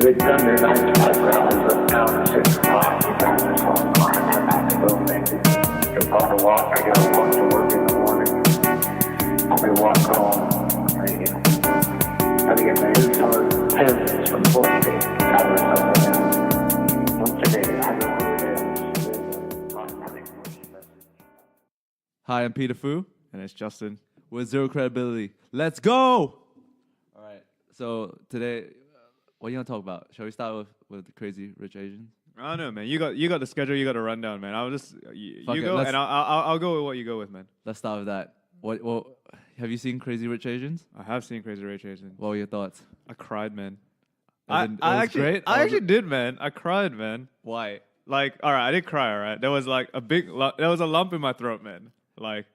had done their 9 to 5 rallies, left town at 6 o'clock. You found yourself climbing back to building. You're about to walk, I gotta walk to work in the morning. I'll be walk home. Gotta get my insulin pills from Bullshit. Cover something. Once a day, I know who it is. There's a automatic push message. Hi, I'm Peter Fu. And it's Justin. With zero credibility. Let's go! All right. So today, what are you gonna talk about? Shall we start with the Crazy Rich Asians? I don't know, man. You got the schedule. You got the rundown, man. I'll just you Fuck it, go, and I'll go with what you go with, man. Let's start with that. What have you seen Crazy Rich Asians? I have seen Crazy Rich Asians. What were your thoughts? I cried, man. I actually did, man. I cried, man. Why? Like, all right, I did cry, all right. There was like there was a lump in my throat, man. Like,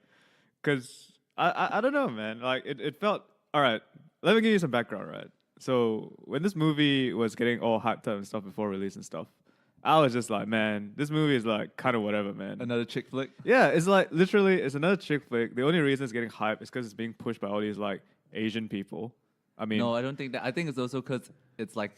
cause I don't know, man. Like it felt all right. Let me give you some background, right? So when this movie was getting all hyped up and stuff before release and stuff, I was just like, man, this movie is like kind of whatever, man. Another chick flick? Yeah, it's like literally, it's another chick flick. The only reason it's getting hyped is because it's being pushed by all these like Asian people. I mean, No, I don't think that. I think it's also because it's like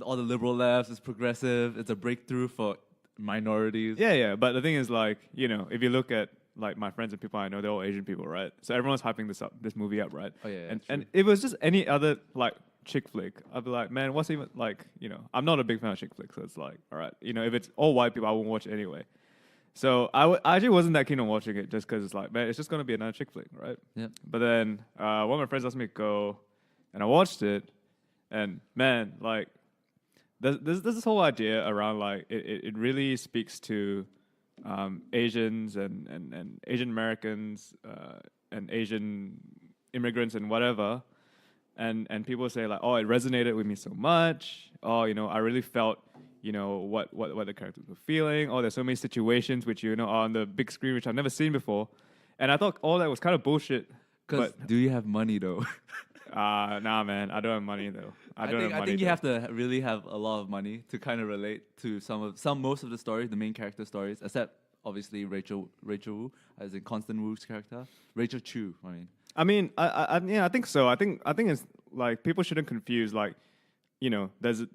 all the liberal lefts, it's progressive, it's a breakthrough for minorities. yeah. But the thing is, like, you know, if you look at like my friends and people I know, they're all Asian people, right? So everyone's hyping this movie up, right? Oh yeah, and if it was just any other like chick flick, I'd be like, man, what's even like, you know, I'm not a big fan of chick flicks, so it's like, all right, you know, if it's all white people, I won't watch it anyway. So I actually wasn't that keen on watching it just because it's like, man, it's just gonna be another chick flick, right? Yeah. But then one of my friends asked me to go, and I watched it, and man, like, there's this whole idea around like it really speaks to Asians and Asian Americans and Asian immigrants and whatever. And people say like, oh, it resonated with me so much. Oh, you know, I really felt, you know, what the characters were feeling. Oh, there's so many situations which, you know, are on the big screen which I've never seen before. And I thought all that was kind of bullshit. Because do you have money though? Nah, man, I don't have money though. I think you have to really have a lot of money to kind of relate to most of the stories, the main character stories, except obviously Rachel Wu, as in Constant Wu's character, Rachel Chu. I mean, I think so. I think it's like people shouldn't confuse like, you know, there's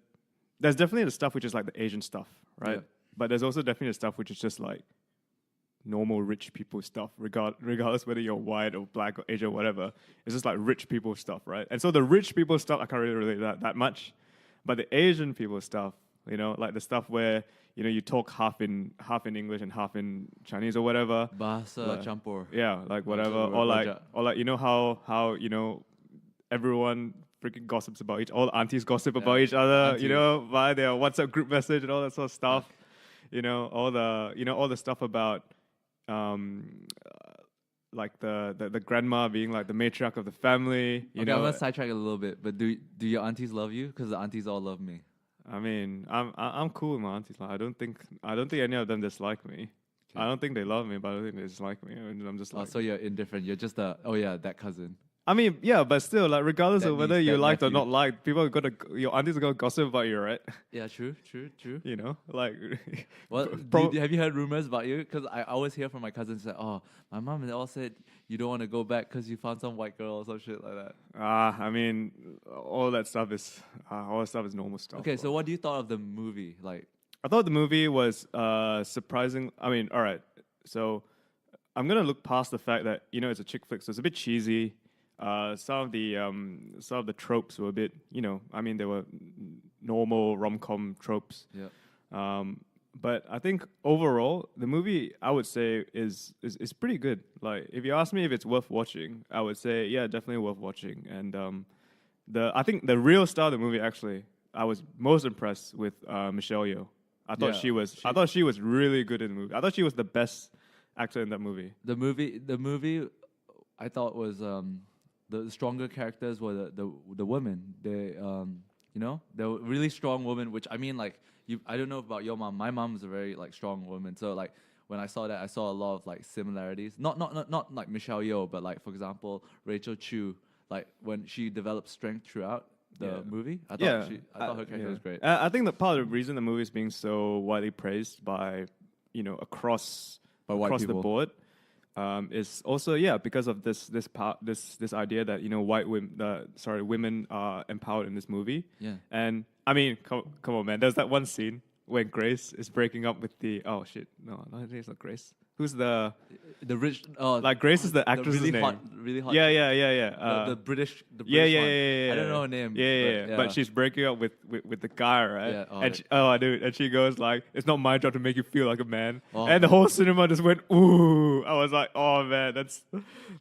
definitely the stuff which is like the Asian stuff, right? Yeah. But there's also definitely the stuff which is just like normal rich people stuff, regardless whether you're white or black or Asian or whatever. It's just like rich people stuff, right? And so the rich people stuff, I can't really relate that much. But the Asian people stuff, you know, like the stuff where, you know, you talk half in English and half in Chinese or whatever. Bahasa like, campur. Yeah, like whatever. Or like you know how you know everyone freaking gossips about all the aunties gossip about each other, you know, via their WhatsApp group message and all that sort of stuff. You know, all the stuff about like the grandma being like the matriarch of the famany. You know, I'm gonna sidetrack a little bit, but do your aunties love you? Because the aunties all love me. I mean, I'm cool with my aunties. Like, I don't think any of them dislike me. Okay. I don't think they love me, but I don't think they dislike me. I mean, I'm just like. So you're indifferent. You're just that cousin. I mean, yeah, but still, like, regardless of whether you liked or nephew. not liked, your aunties are gonna gossip about you, right? Yeah, true. You know, like. Well, have you heard rumors about you? Because I always hear from my cousins that, oh, my mom and they all said you don't want to go back because you found some white girl or some shit like that. I mean, all that stuff is normal stuff. Okay, so what do you thought of the movie? Like, I thought the movie was surprising. I mean, all right, so I'm gonna look past the fact that, you know, it's a chick flick, so it's a bit cheesy. Some of the tropes were a bit, you know, I mean, they were normal rom-com tropes. Yeah. But I think overall, the movie, I would say, is pretty good. Like, if you ask me if it's worth watching, I would say, yeah, definitely worth watching. And I think the real star of the movie, actually, I was most impressed with Michelle Yeoh. I thought she was really good in the movie. I thought she was the best actor in that movie. The movie, I thought was the stronger characters were the women. They you know, they were really strong women. Which I mean, like, I don't know about your mom. My mom is a very like strong woman. So like when I saw that, I saw a lot of like similarities. Not like Michelle Yeoh, but like, for example, Rachel Chu. Like when she developed strength throughout the movie, I thought her character was great. I think that part of the reason the movie is being so widely praised by, you know, across by white the people. board. is also because of this idea that women are empowered in this movie. Yeah. And I mean, come on, man. There's that one scene when Grace is breaking up with the no, it's not Grace. Who's the rich? like Grace is the actress's really name. Really hot. Yeah. The British. The Yeah, British yeah, one. yeah. I don't know her name. Yeah. But she's breaking up with the guy, right? Yeah, oh, and she goes like, "It's not my job to make you feel like a man." Oh, and the whole cinema just went, "Ooh!" I was like, "Oh man,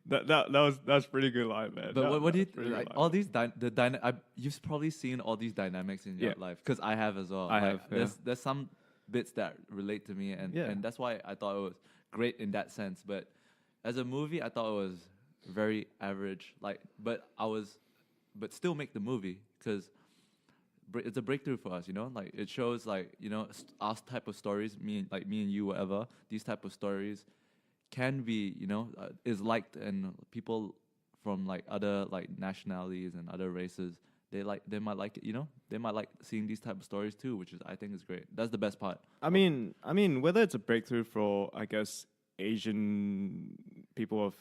that's pretty good line, man." But what do you pretty good like? line. All these you've probably seen all these dynamics in your life because I have as well. I have, yeah. There's some bits that relate to me, and that's why I thought it was great in that sense. But as a movie, I thought it was very average. But still make the movie because it's a breakthrough for us. Like it shows our type of stories, me and you, whatever. These type of stories can be, is liked, and people from other nationalities and other races, they might like it. They might like seeing these type of stories too, which I think is great. That's the best part. I mean, whether it's a breakthrough for, I guess, Asian people of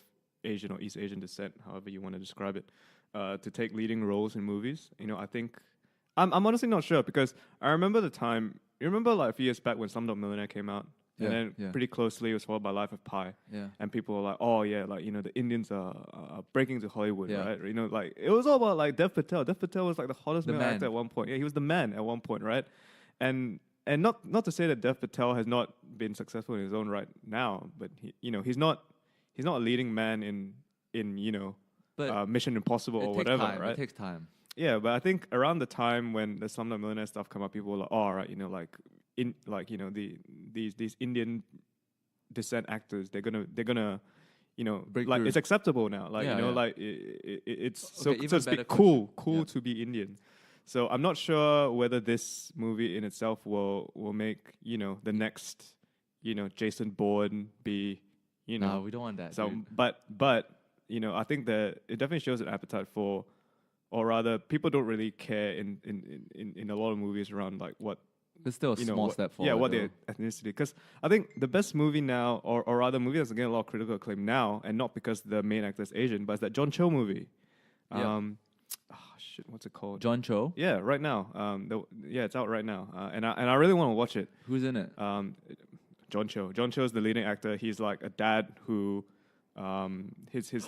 Asian or East Asian descent, however you want to describe it, to take leading roles in movies. I think I'm honestly not sure because I remember the time. You remember a few years back when Slumdog Millionaire came out, and then pretty closely it was followed by Life of Pi. Yeah. And people were like, "Oh yeah, the Indians are breaking to Hollywood, Yeah. right?" It was all about Dev Patel. Dev Patel was the hottest male man. actor at one point. Yeah, he was the man at one point, right? And not to say that Dev Patel has not been successful in his own right now, but he's not a leading man in But Mission Impossible or takes whatever, time. right? It takes time. Yeah, but I think around the time when the Slumdog Millionaire stuff come up, people were like, "Oh, right, these Indian descent actors, they're gonna Break like through. it's acceptable now, Yeah. it's Okay, so even to speak better cool question. Yeah. to be Indian." So I'm not sure whether this movie in itself will make the next Jason Bourne be No, we don't want that. so, dude. but I think that it definitely shows an appetite for, or rather, people don't really care in a lot of movies around what It's still a small step forward. yeah, what though. their ethnicity. Because I think the best movie now, or rather, movie that's getting a lot of critical acclaim now, and not because the main actor is Asian, but it's that John Cho movie. Yeah. What's it called? John Cho. Yeah, right now. It's out right now, and I really want to watch it. Who's in it? John Cho. John Cho is the leading actor. He's like a dad who, I think his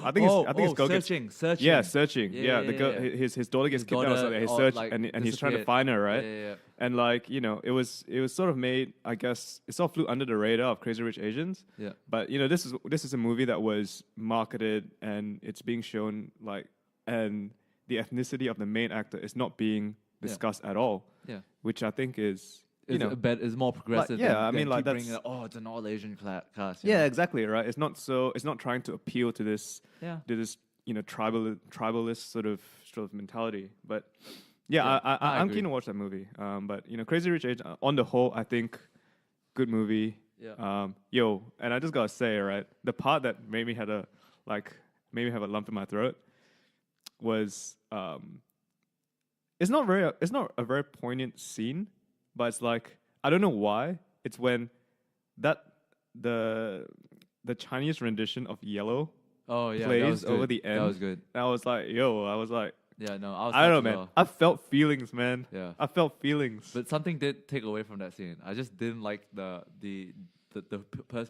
girl gets searching. yeah, searching. Yeah, The girl, yeah. his daughter gets His kidnapped. daughter, So his or, search, like, and he's trying to disappeared. find her, right? Yeah. And it was sort of made, I guess, it sort of flew under the radar of Crazy Rich Asians. Yeah. But this is a movie that was marketed and it's being shown and the ethnicity of the main actor is not being discussed at all. Yeah. Which I think is Is more progressive. yeah, than, I mean, than keep that's- bringing it's an all Asian cast. you yeah, know? exactly, right. It's not trying to appeal to this Yeah. tribalist sort of mentality. But Yeah, I I'm agree. keen to watch that movie. But Crazy Rich Asians on the whole, I think good movie. Yeah. And I just gotta say, right, the part that made me have a lump in my throat was it's not a very poignant scene, but it's I don't know why. It's when the Chinese rendition of Yellow Oh yeah. plays that was good. over the end. That was good. I was like, Yeah. No. I was. I don't know, touched as man. well. I felt feelings, man. Yeah. I felt feelings. But something did take away from that scene. I just didn't like the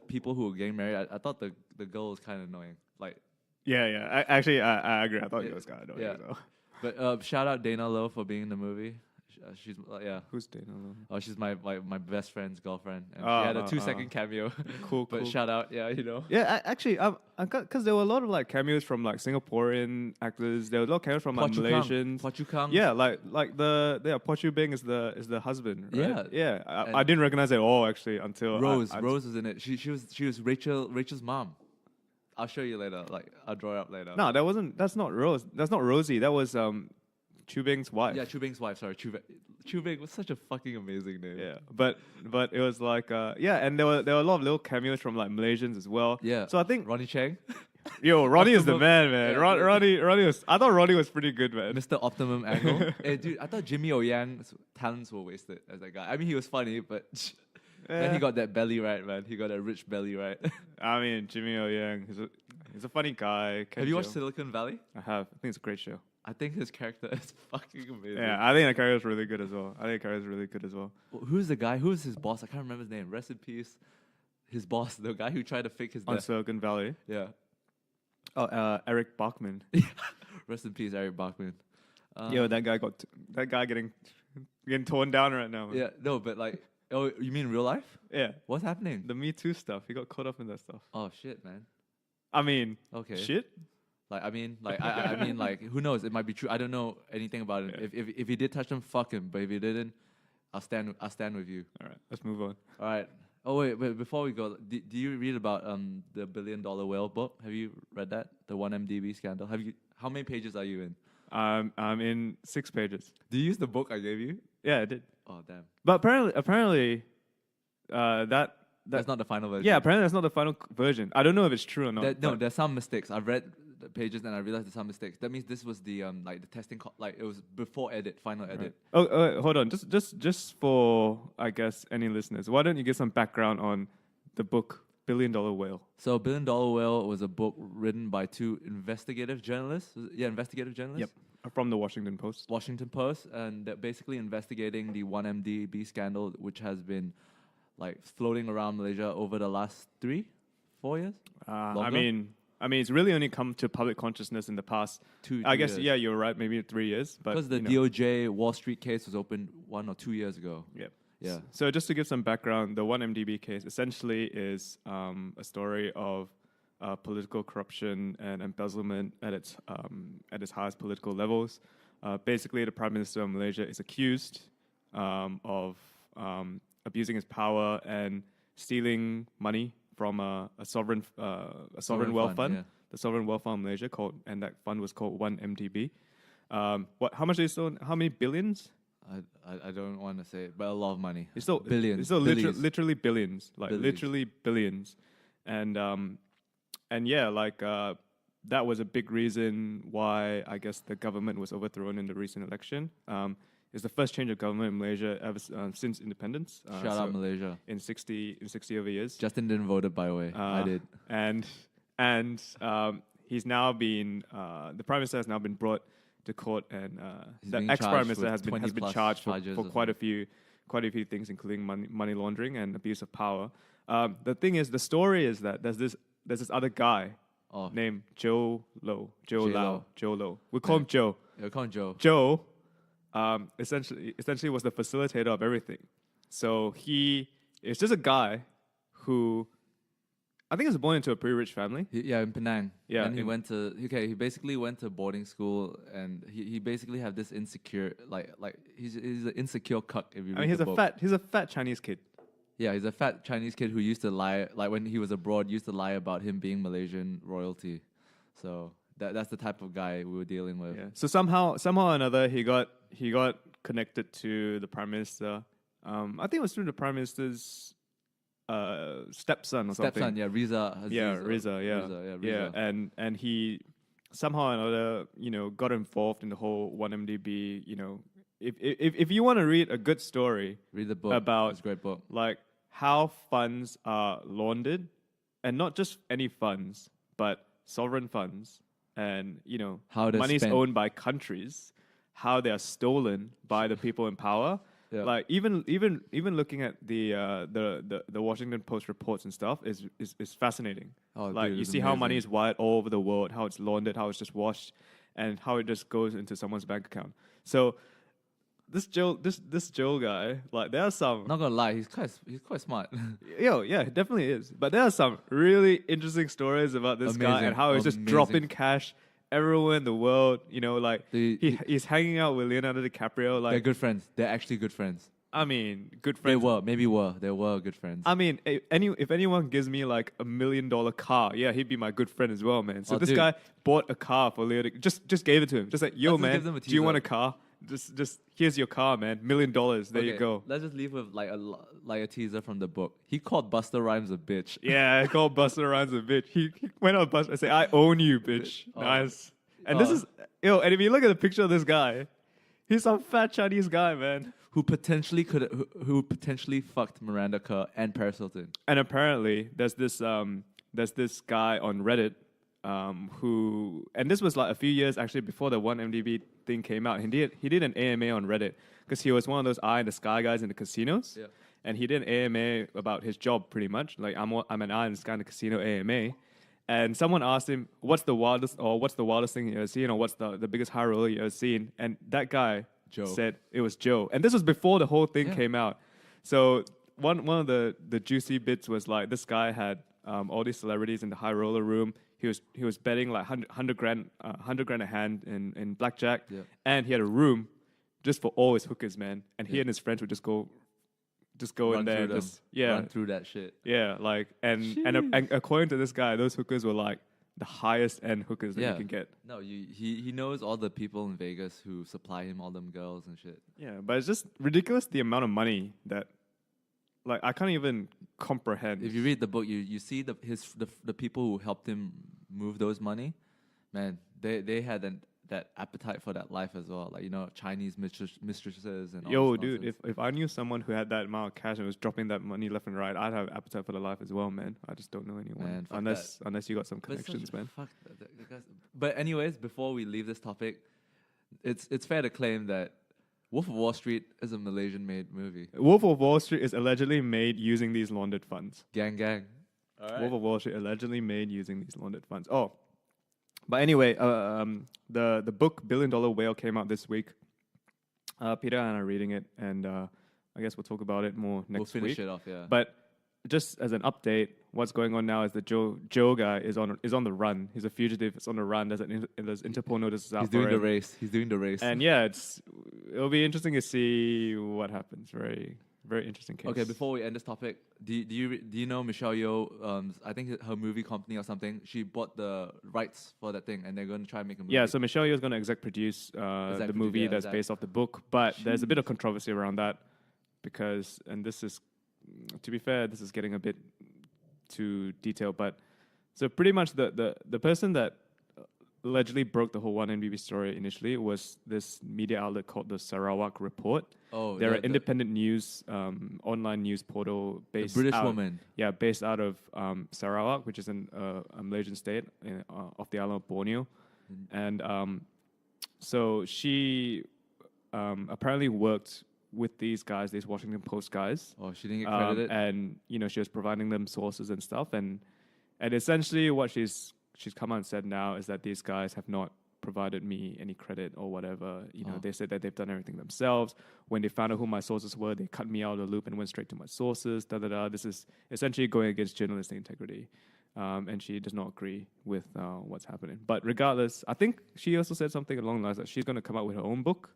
people who were getting married. I thought the girl was kind of annoying. Yeah. I agree. I thought Yeah. it was kind of annoying. Yeah. So. But shout out Dana Lowe for being in the movie. She's Who's Dana Lowe? Oh, she's my best friend's girlfriend, and Oh, she had a 2-second cameo. Cool. But shout out, yeah. Yeah, actually, I got because there were a lot of cameos from Singaporean actors. There were a lot of cameos from Malaysians. Phua Chu Kang. Yeah, Phua Chu Beng is the husband. Right? Yeah. I didn't recognize it at all actually until Rose I was in it. She was Rachel's mom. I'll show you later. I'll draw it up later. No, that wasn't. That's not Rose. That's not Rosie. That was Chu Beng's wife. Yeah, Chu Beng's wife. Sorry, Chu Beng was such a fucking amazing name. Yeah, but it was and there were a lot of little cameos from Malaysians as well. Yeah. So I think Ronnie Chang, Ronnie is the Optimum- man, man. Yeah, Ronnie was. I thought Ronnie was pretty good, man. Mr. Optimum Angle. Hey, dude, I thought Jimmy O Yang's talents were wasted as that guy. I mean, he was funny, but Then he got that belly right, man. He got a rich belly right. I mean, Jimmy O Yang, he's a funny guy. Have you watched Kenjo. Silicon Valley? I have. I think it's a great show. I think his character is fucking amazing. Yeah, I think the character is really good as well. Who's the guy? Who's his boss? I can't remember his name. Rest in peace. His boss, the guy who tried to fake his On death. Silicon Valley. Yeah. Oh, Eric Bachman. Rest in peace, Eric Bachman. Yo, that guy getting torn down right now. Man. Yeah, no, but like, oh, you mean real life? Yeah. What's happening? The Me Too stuff. He got caught up in that stuff. Oh shit, man. I mean, Okay. shit. Like, I mean, like, who knows? It might be true. I don't know anything about it. Yeah. If he did touch him, fuck him. But if he didn't, I'll stand with you. All right, let's move on. All right. Oh wait, before we go, do you read about the $1 billion whale book? Have you read that? The 1MDB scandal. Have you? How many pages are you in? I'm in 6 pages. Do you use the book I gave you? Yeah, I did. Oh damn. But apparently, That's not the final version. yeah, apparently that's not the final version. I don't know if it's true or not. No, but- there's some mistakes. I've read the pages and I realized there's some mistakes. That means this was the like the testing, like it was before final edit. Oh, hold on. Just for I guess any listeners, why don't you give some background on the book $1 Billion Whale? So $1 Billion Whale was a book written by 2 investigative journalists. Investigative journalists. Yep, from the Washington Post. Washington Post, and they're basically investigating the 1MDB scandal, which has been like floating around Malaysia over the last 3-4 years. I Longer? mean, it's really only come to public consciousness in the past. I guess years. yeah, you're right. Maybe 3 years, but Because the DOJ Wall Street case was opened 1 or 2 years ago. Yep. Yeah. So just to give some background, the 1MDB case essentially is a story of political corruption and embezzlement at its highest political levels. Basically, the Prime Minister of Malaysia is accused of abusing his power and stealing money from a sovereign wealth fund, yeah. the sovereign wealth fund of Malaysia, and that fund was called 1MDB. How much they stole? How many billions? I don't want to say it, but a lot of money. It's still billions. It's still billions. literally billions, like Billions. literally billions, and yeah, like that was a big reason why I guess the government was overthrown in the recent election. It's the first change of government in Malaysia ever since independence. Shout out Malaysia. in 60 over years. Justin didn't vote it, by the way. I did. And he's now been the prime minister has now been brought to court, and He's the being ex prime charged minister with has been 20 plus charged for charges or quite a few things, including money laundering and abuse of power. The thing is, the story is that there's this other guy Oh, named Joe Low. We call Yeah. him Joe. yeah, call him Joe. Joe essentially was the facilitator of everything. So he is just a guy who I think he was born into a pretty rich family. In Penang. Yeah, And he basically went to boarding school, and he basically had this insecure, like he's an insecure cuck. If you read I mean, he's a fat Chinese kid. Yeah, he's a fat Chinese kid who used to lie, like when he was abroad, used to lie about him being Malaysian royalty. So that's the type of guy we were dealing with. Yeah. So somehow or another, he got connected to the prime minister. I think it was through the prime minister's stepson or something. Stepson, yeah, Riza. Aziz, Yeah, Riza. Yeah, and he somehow or another, got involved in the whole 1MDB. If you want to read a good story, Read the book. about It's a great book. like how funds are laundered, and not just any funds, but sovereign funds, and How they're money is spent. owned by countries, how they are stolen by the people in power. Yeah. Like even looking at the Washington Post reports and stuff is fascinating. Oh, Like dude, you it's see how money amazing. is wired all over the world, how it's laundered, how it's just washed, and how it just goes into someone's bank account. So this Joel guy, like there are some Not gonna lie, he's quite smart. yeah, it definitely is. But there are some really interesting stories about this guy Amazing, and how he's just amazing. dropping cash everywhere in the world. Like he's hanging out with Leonardo DiCaprio. They're Like good friends. They're actually good friends. I mean, good They friends. were good friends. I mean, if anyone gives me like $1 million car, yeah, he'd be my good friend as well, man. So Oh, this dude. guy bought a car for Leo. Just gave it to him. Just like, yo, Let's just man, give them a do you want a teaser. car? Just here's your car, man. $1 million. There you Okay, go. Let's just leave with like a teaser from the book. He called Busta Rhymes a bitch. Yeah, I called Busta Rhymes a bitch. He went on Busta and said, I own you, bitch. Oh. Nice. And this is, and if you look at the picture of this guy, he's some fat Chinese guy, man. who potentially who potentially fucked Miranda Kerr and Paris Hilton. And apparently, there's this guy on Reddit who, and this was like a few years actually before the 1MDB thing came out. He did an AMA on Reddit because he was one of those eye in the sky guys in the casinos. Yeah. And he did an AMA about his job pretty much. Like I'm an eye in the sky in the casino AMA. And someone asked him, what's the wildest thing you ever seen, or what's the biggest high roller you ever seen? And that guy said it was Joe. And this was before the whole thing came out. So one of the juicy bits was like this guy had all these celebrities in the high roller room. He was betting like 100 grand a hand in blackjack, and he had a room just for all his hookers, man. And he and his friends would just go Run in there and just run through that shit. Yeah, like and according to this guy, those hookers were like the highest end hookers that you can get. No, he knows all the people in Vegas who supply him all them girls and shit. Yeah, but it's just ridiculous the amount of money that, like, I can't even comprehend. If you read the book, you see the people who helped him move those money, man, they had that appetite for that life as well. Like, you know, Chinese mistresses and all this dude, nonsense. if I knew someone who had that amount of cash and was dropping that money left and right, I'd have appetite for the life as well, man. I just don't know anyone. Man, fuck unless you got some But it's connections, man. Fuck that guys. But anyways, before we leave this topic, it's fair to claim that Wolf of Wall Street is a Malaysian-made movie. Wolf of Wall Street is allegedly made using these laundered funds. Gang. All right. Wolf of Wall Street allegedly made using these laundered funds. Oh, but anyway, the book $1 Billion Whale came out this week. Peter and I are reading it, and I guess we'll talk about it more next week. We'll finish it off, yeah. But just as an update, what's going on now is the Joe guy is on the run. He's a fugitive. It's on the run. There's Interpol notices out. He's doing the race. He's doing the race. And yeah, it'll be interesting to see what happens. Very, very interesting case. Okay, before we end this topic, do you know Michelle Yeoh? I think her movie company or something. She bought the rights for that thing, and they're going to try and make a movie. Yeah, so Michelle Yeoh is going to exec produce the movie that's based off the book, but there's a bit of controversy around that because, and this is, to be fair, this is getting a bit too detailed, but so pretty much the person that allegedly broke the whole 1MDB story initially was this media outlet called the Sarawak Report. Oh, they're an independent news, online news portal based. The British woman. Yeah, based out of Sarawak, which is in a Malaysian state off the island of Borneo, and so she apparently worked with these guys, these Washington Post guys. Oh, she didn't get credited. And you know, she was providing them sources and stuff, and essentially what she's come out and said now is that these guys have not provided me any credit or whatever. You know, they said that they've done everything themselves. When they found out who my sources were, they cut me out of the loop and went straight to my sources. This is essentially going against journalistic integrity. And she does not agree with what's happening. But regardless, I think she also said something along the lines that she's going to come out with her own book.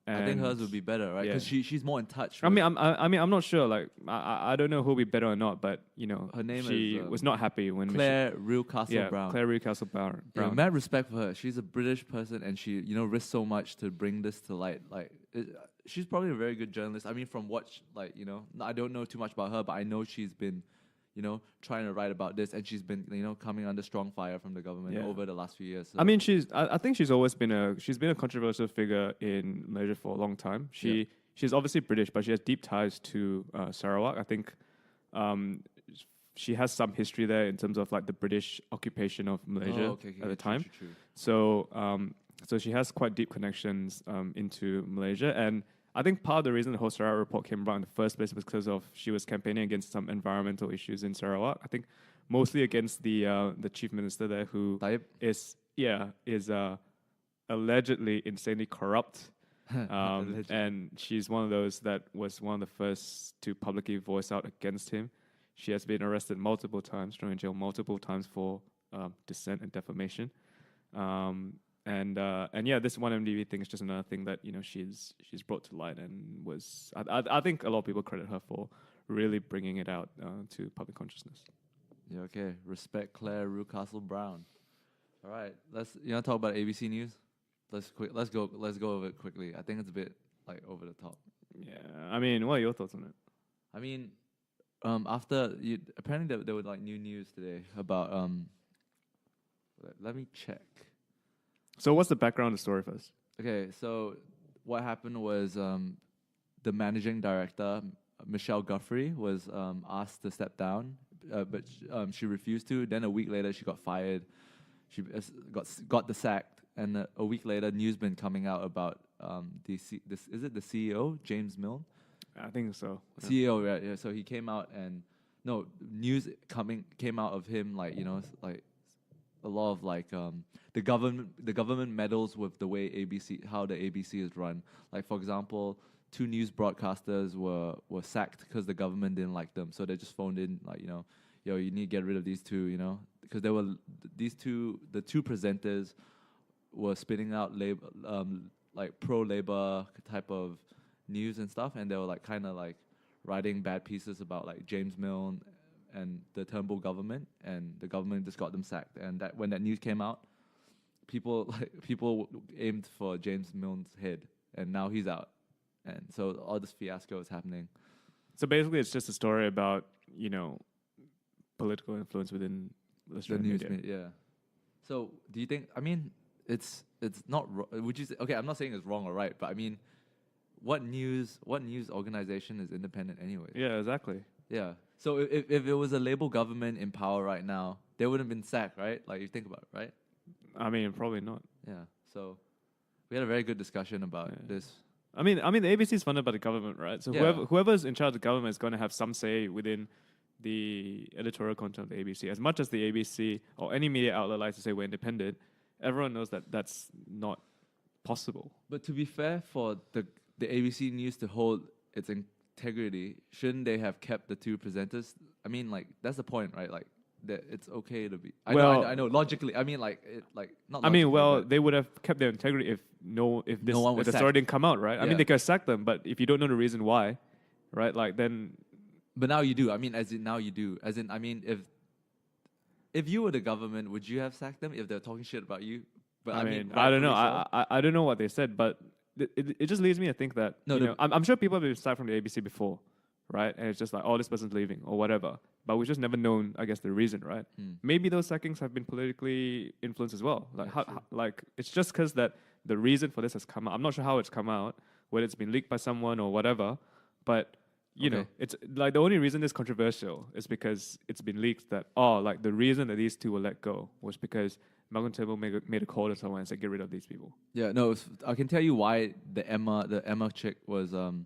I think hers would be better, right? Because she's more in touch. I'm not sure. Like, I don't know who'll be better or not, but you know, her name she was not happy when Claire Rewcastle Brown. Claire Rewcastle Brown. Yeah, mad respect for her. She's a British person, and she risked so much to bring this to light. Like, she's probably a very good journalist. I mean, from what I don't know too much about her, but I know she's been, trying to write about this, and she's been, coming under strong fire from the government over the last few years. So. I mean, I think she's always been a controversial figure in Malaysia for a long time. She's obviously British, but she has deep ties to Sarawak. I think she has some history there in terms of like the British occupation of Malaysia at the time. True. So she has quite deep connections into Malaysia, and I think part of the reason the whole Sarawak report came about in the first place was because of she was campaigning against some environmental issues in Sarawak. I think mostly against the chief minister there, who is allegedly insanely corrupt. And she's one of those that was one of the first to publicly voice out against him. She has been arrested multiple times, thrown in jail multiple times for dissent and defamation. And this 1MDB thing is just another thing that she's brought to light, and was I think a lot of people credit her for really bringing it out to public consciousness. Yeah, okay. Respect Claire Rewcastle Brown. All right, let's talk about ABC News. Let's go over it quickly. I think it's a bit like over the top. Yeah, I mean, what are your thoughts on it? I mean, apparently there were like new news today about Let me check. So what's the background of the story first? Okay, so what happened was the managing director, Michelle Guthrie, was asked to step down, but she refused to. Then a week later, she got fired. She got the sacked, and a week later, news been coming out about is it the CEO, James Milne? I think so. Yeah. CEO, right? Yeah. So he came out and no news came out of him, like, you know, like a lot of like the government meddles with the way how the ABC is run. Like, for example, 2 news broadcasters were sacked because the government didn't like them, so they just phoned in, like, you know, yo, you need to get rid of these 2, you know, because there were the 2 presenters were spitting out like pro-labor type of news and stuff, and they were like kind of like writing bad pieces about like James Milne and the Turnbull government, and the government just got them sacked. And that when that news came out, people aimed for James Milne's head, and now he's out, and so all this fiasco is happening. So basically, it's just a story about, you know, political influence within the Australian news media. Yeah. So do you think? I mean, it's not. Would you say? Okay, I'm not saying it's wrong or right, but I mean, what news organization is independent anyway? Yeah, exactly. Yeah. So if it was a Labour government in power right now, they wouldn't have been sacked, right? Like, you think about it, right? I mean, probably not. Yeah. So we had a very good discussion about this. I mean, the ABC is funded by the government, right? So Yeah. whoever's in charge of the government is going to have some say within the editorial content of the ABC. As much as the ABC or any media outlet likes to say we're independent, everyone knows that that's not possible. But to be fair, for the ABC News to hold its integrity, shouldn't they have kept the 2 presenters? I mean, like, that's the point, right? Like, that it's okay to be. I know. Logically, I mean, like, not. I mean, logically, well, but they would have kept their integrity if one the was story sacked. didn't come out, right? I Yeah. mean, they could have sacked them, but if you don't know the reason why, right? Like, then But now you do. I mean, as in now you do. As in, I mean, if you were the government, would you have sacked them if they're talking shit about you? But I mean, I don't know. rightfully so. I don't know what they said, but it just leads me to think that I'm sure people have been sacked from the ABC before, right? And it's just like, oh, this person's leaving or whatever. But we've just never known, I guess, the reason, right? Maybe those sackings have been politically influenced as well. Like, like, it's just because that the reason for this has come out. I'm not sure how it's come out, whether it's been leaked by someone or whatever. But you know, it's like the only reason it's controversial is because it's been leaked that like the reason that these 2 were let go was because Malcolm Turnbull made a call to someone and said, get rid of these people. Yeah, no, I can tell you why the Emma chick was the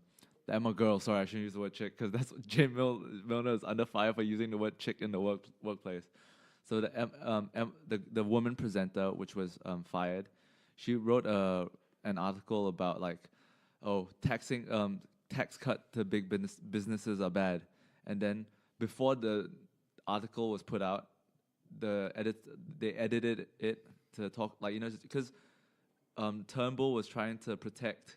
Emma girl. Sorry, I shouldn't use the word chick because that's James Milner is under fire for using the word chick in the workplace. So the woman presenter, which was fired, she wrote an article about like, tax cut to big businesses are bad, and then before the article was put out, they edited it to talk, like, you know, because Turnbull was trying to protect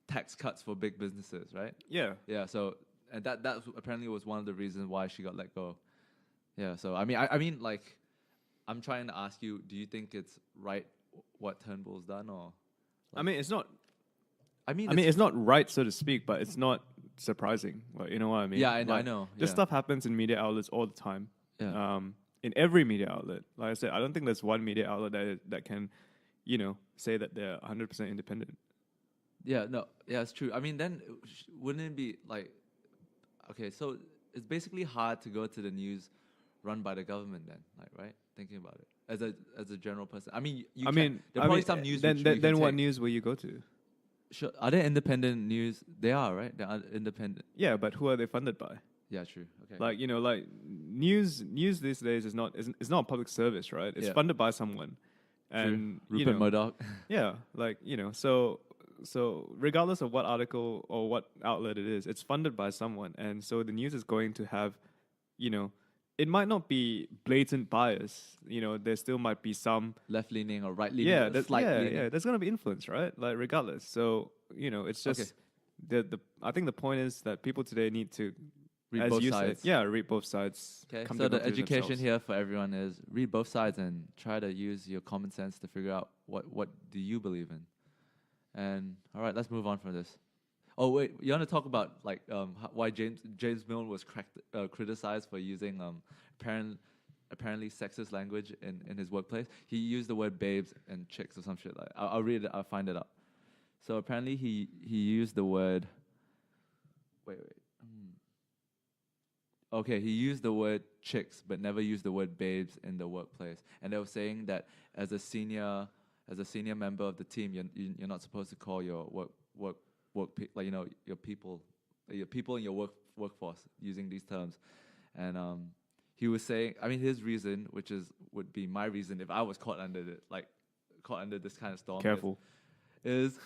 tax cuts for big businesses, right? Yeah. Yeah. So, and that apparently was one of the reasons why she got let go. Yeah. So I mean, like, I'm trying to ask you, do you think it's right what Turnbull's done, or? I mean, it's not. I mean, it's not right, so to speak, but it's not surprising. Like, you know what I mean? Yeah, I Like, know. This Yeah. stuff happens in media outlets all the time. Yeah. In every media outlet. Like I said, I don't think there's one media outlet that can, you know, say that they're 100% independent. Yeah, no, yeah, it's true. I mean, then wouldn't it be like, okay, so it's basically hard to go to the news run by the government then, like, right? Thinking about it as a general person. I mean, there are probably some news. Then what news will you go to? Sure, are they independent news? They are, right? They are independent. Yeah, but who are they funded by? Yeah, true. Okay. Like, you know, like news these days is not a public service, right? It's funded by someone. And Rupert you know, Murdoch. yeah, like, you know, so regardless of what article or what outlet it is, it's funded by someone, and so the news is going to have, you know, it might not be blatant bias. You know, there still might be some left leaning or right leaning. yeah, there's going to be influence, right? Like, regardless. So, you know, it's just I think the point is that people today need to read as both you sides. said, read both sides. Okay, come so to the conclusion education themselves. here for everyone is read both sides and try to use your common sense to figure out what do you believe in. And all right, let's move on from this. Oh wait, you want to talk about like why James Milne was criticized for using apparently sexist language in his workplace? He used the word babes and chicks or some shit like. I'll read it. I'll find it up. So apparently he used the word. Wait. Okay, he used the word chicks, but never used the word babes in the workplace. And they were saying that as a senior member of the team, you're not supposed to call your your people in your workforce using these terms. And he was saying, I mean, his reason, which would be my reason if I was caught under this kind of storm. Careful. Is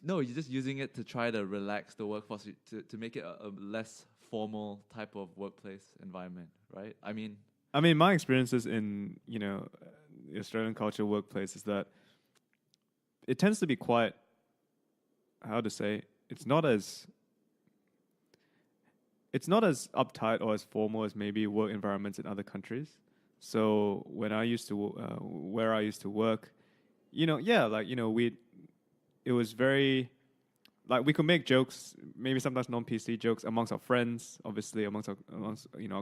no, you're just using it to try to relax the workforce, to make it a less formal type of workplace environment, right? I mean, my experiences in the Australian culture workplace is that it tends to be quite, how to say, it's not as uptight or as formal as maybe work environments in other countries. So when I used to where I used to work, it was very, like, we could make jokes, maybe sometimes non-PC jokes amongst our friends, obviously amongst our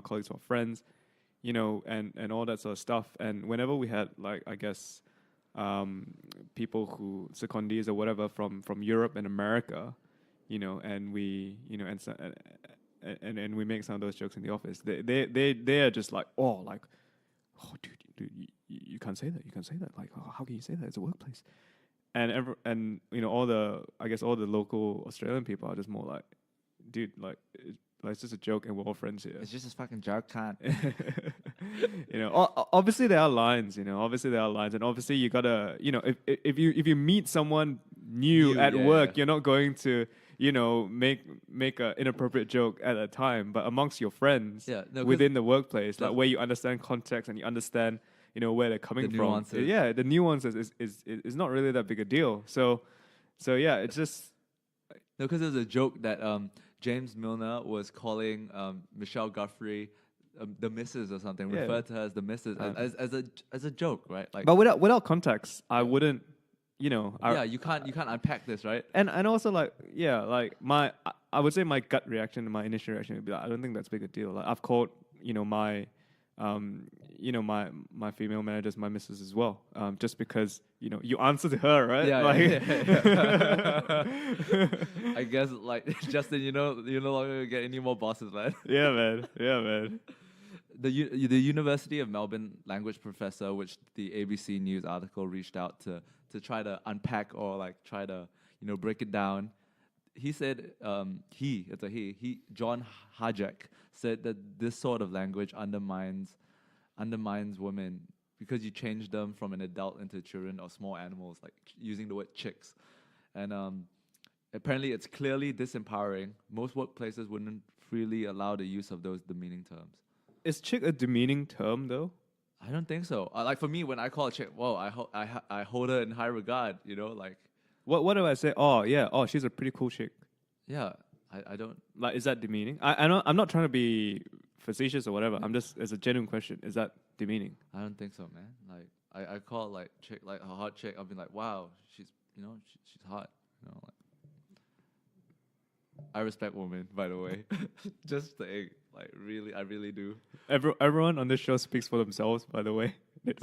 colleagues or friends, and all that sort of stuff. And whenever we had, like, I guess, people who secondees or whatever from Europe and America, and we, and we make some of those jokes in the office. They are just like, oh, dude, you can't say that. You can't say that. Like, oh, how can you say that? It's a workplace. And all the local Australian people are just more like, dude, it's just a joke and we're all friends here. it's just a fucking joke, can't. Obviously there are lines, and obviously you gotta, if you meet someone new at work, you're not going to, make an inappropriate joke at a time, but amongst your friends, within the workplace, like where you understand context and you understand, where they're coming from. Nuances. Yeah, the nuances is not really that big a deal. So yeah, it's just No, because there's a joke that James Milner was calling Michelle Guthrie the Missus or something, referred to her as the Missus as a joke, right? Like, but without context, I wouldn't, you can't unpack this, right? And also I would say my gut reaction and my initial reaction would be like, I don't think that's a big a deal. Like, I've called my my female managers my missus as well, just because you answer to her, right? I guess, like, Justin, you're no longer gonna get any more bosses, man. Yeah, man. The University of Melbourne language professor, which the ABC News article reached out to try to unpack or like try to break it down. He said John Hajek said that this sort of language undermines women because you change them from an adult into children or small animals, like using the word chicks. And apparently it's clearly disempowering. Most workplaces wouldn't freely allow the use of those demeaning terms. Is chick a demeaning term though? I don't think so. Like, for me, when I call a chick, whoa, I hold her in high regard, like. What do I say? Oh, yeah. Oh, she's a pretty cool chick. Yeah, I don't. Like, is that demeaning? I'm not trying to be facetious or whatever. I'm just, it's a genuine question. Is that demeaning? I don't think so, man. Like, I call, like, chick, like a hot chick. I'll be like, wow, she's she's hot. Like. I respect women, by the way. Just saying, like, really, I really do. Everyone on this show speaks for themselves, by the way.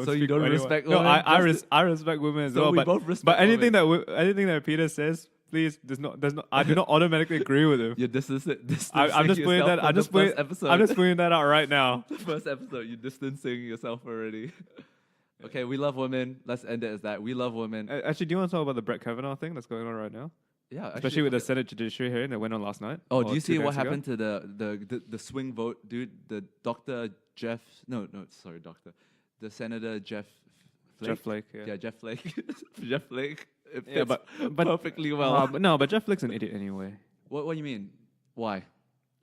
So you don't respect women? No, I respect women as well. We both respect but anything women. anything that Peter says, please, I do not automatically agree with him. You're I'm just putting that. I'm just putting that out right now. The first episode, you're distancing yourself already. Okay, we love women. Let's end it as that. We love women. Actually, do you want to talk about the Brett Kavanaugh thing that's going on right now? Yeah, especially with the Senate Judiciary hearing that went on last night. Oh, do you see what happened to the swing vote, dude? The Senator Jeff Flake. Jeff Flake, yeah. Yeah, Jeff Flake. Jeff Flake. It fits Yeah, but perfectly well. But Jeff Flake's an idiot anyway. What do you mean? Why?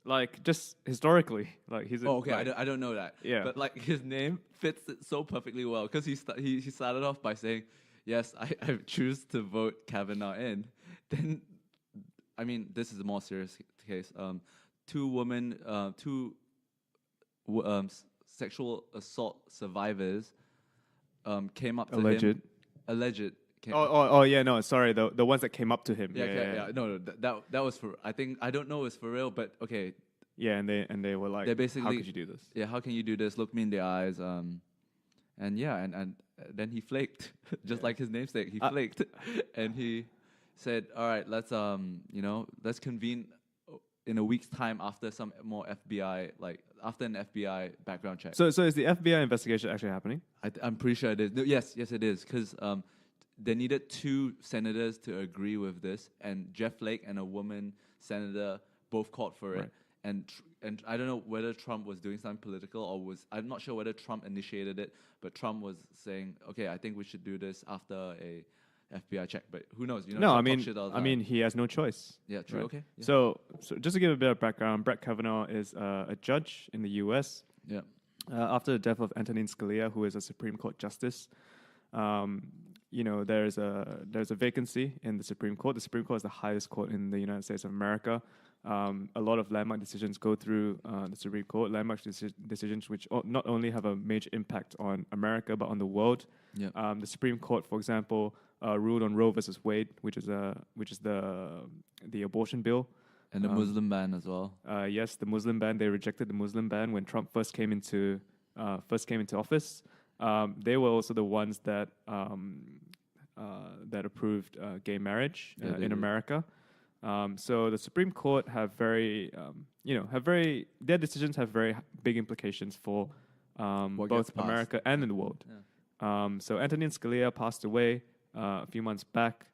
Like, just historically, like he's. Okay, I don't know that. Yeah, but like his name fits it so perfectly well because he started off by saying, "Yes, I choose to vote Kavanugh in." Then, I mean, this is a more serious case. Two sexual assault survivors came up to him. Alleged. Yeah, no, sorry, the ones that came up to him. Yeah. No, that was for. I don't know if it's for real, but okay. Yeah, and they were like, basically, how could you do this? Yeah, how can you do this? Look me in the eyes. And then he flaked, just like his namesake. He flaked, and he said, all right, let's convene in a week's time after some more FBI, like after an FBI background check. So is the FBI investigation actually happening? I'm pretty sure it is. No, yes, it is, because they needed 2 senators to agree with this, and Jeff Flake and a woman senator both called for it. Right. And I don't know whether Trump was doing something political or I'm not sure whether Trump initiated it, but Trump was saying, okay, I think we should do this after a FBI check. But who knows? No, Trump talks shit all the time. he has no choice. Yeah, true. Right. Okay. Yeah. So just to give a bit of background, Brett Kavanaugh is a judge in the U.S. Yeah. After the death of Antonin Scalia, who is a Supreme Court justice, there's a vacancy in the Supreme Court. The Supreme Court is the highest court in the United States of America. A lot of landmark decisions go through the Supreme Court. Landmark decisions which not only have a major impact on America but on the world. Yeah. The Supreme Court, for example, ruled on Roe versus Wade, which is the abortion bill. And the Muslim ban as well. Yes, the Muslim ban. They rejected the Muslim ban when Trump first came into office. They were also the ones that approved gay marriage in America. So the Supreme Court their decisions have very big implications for both America and in the world. Yeah. So Antonin Scalia passed away a few months back.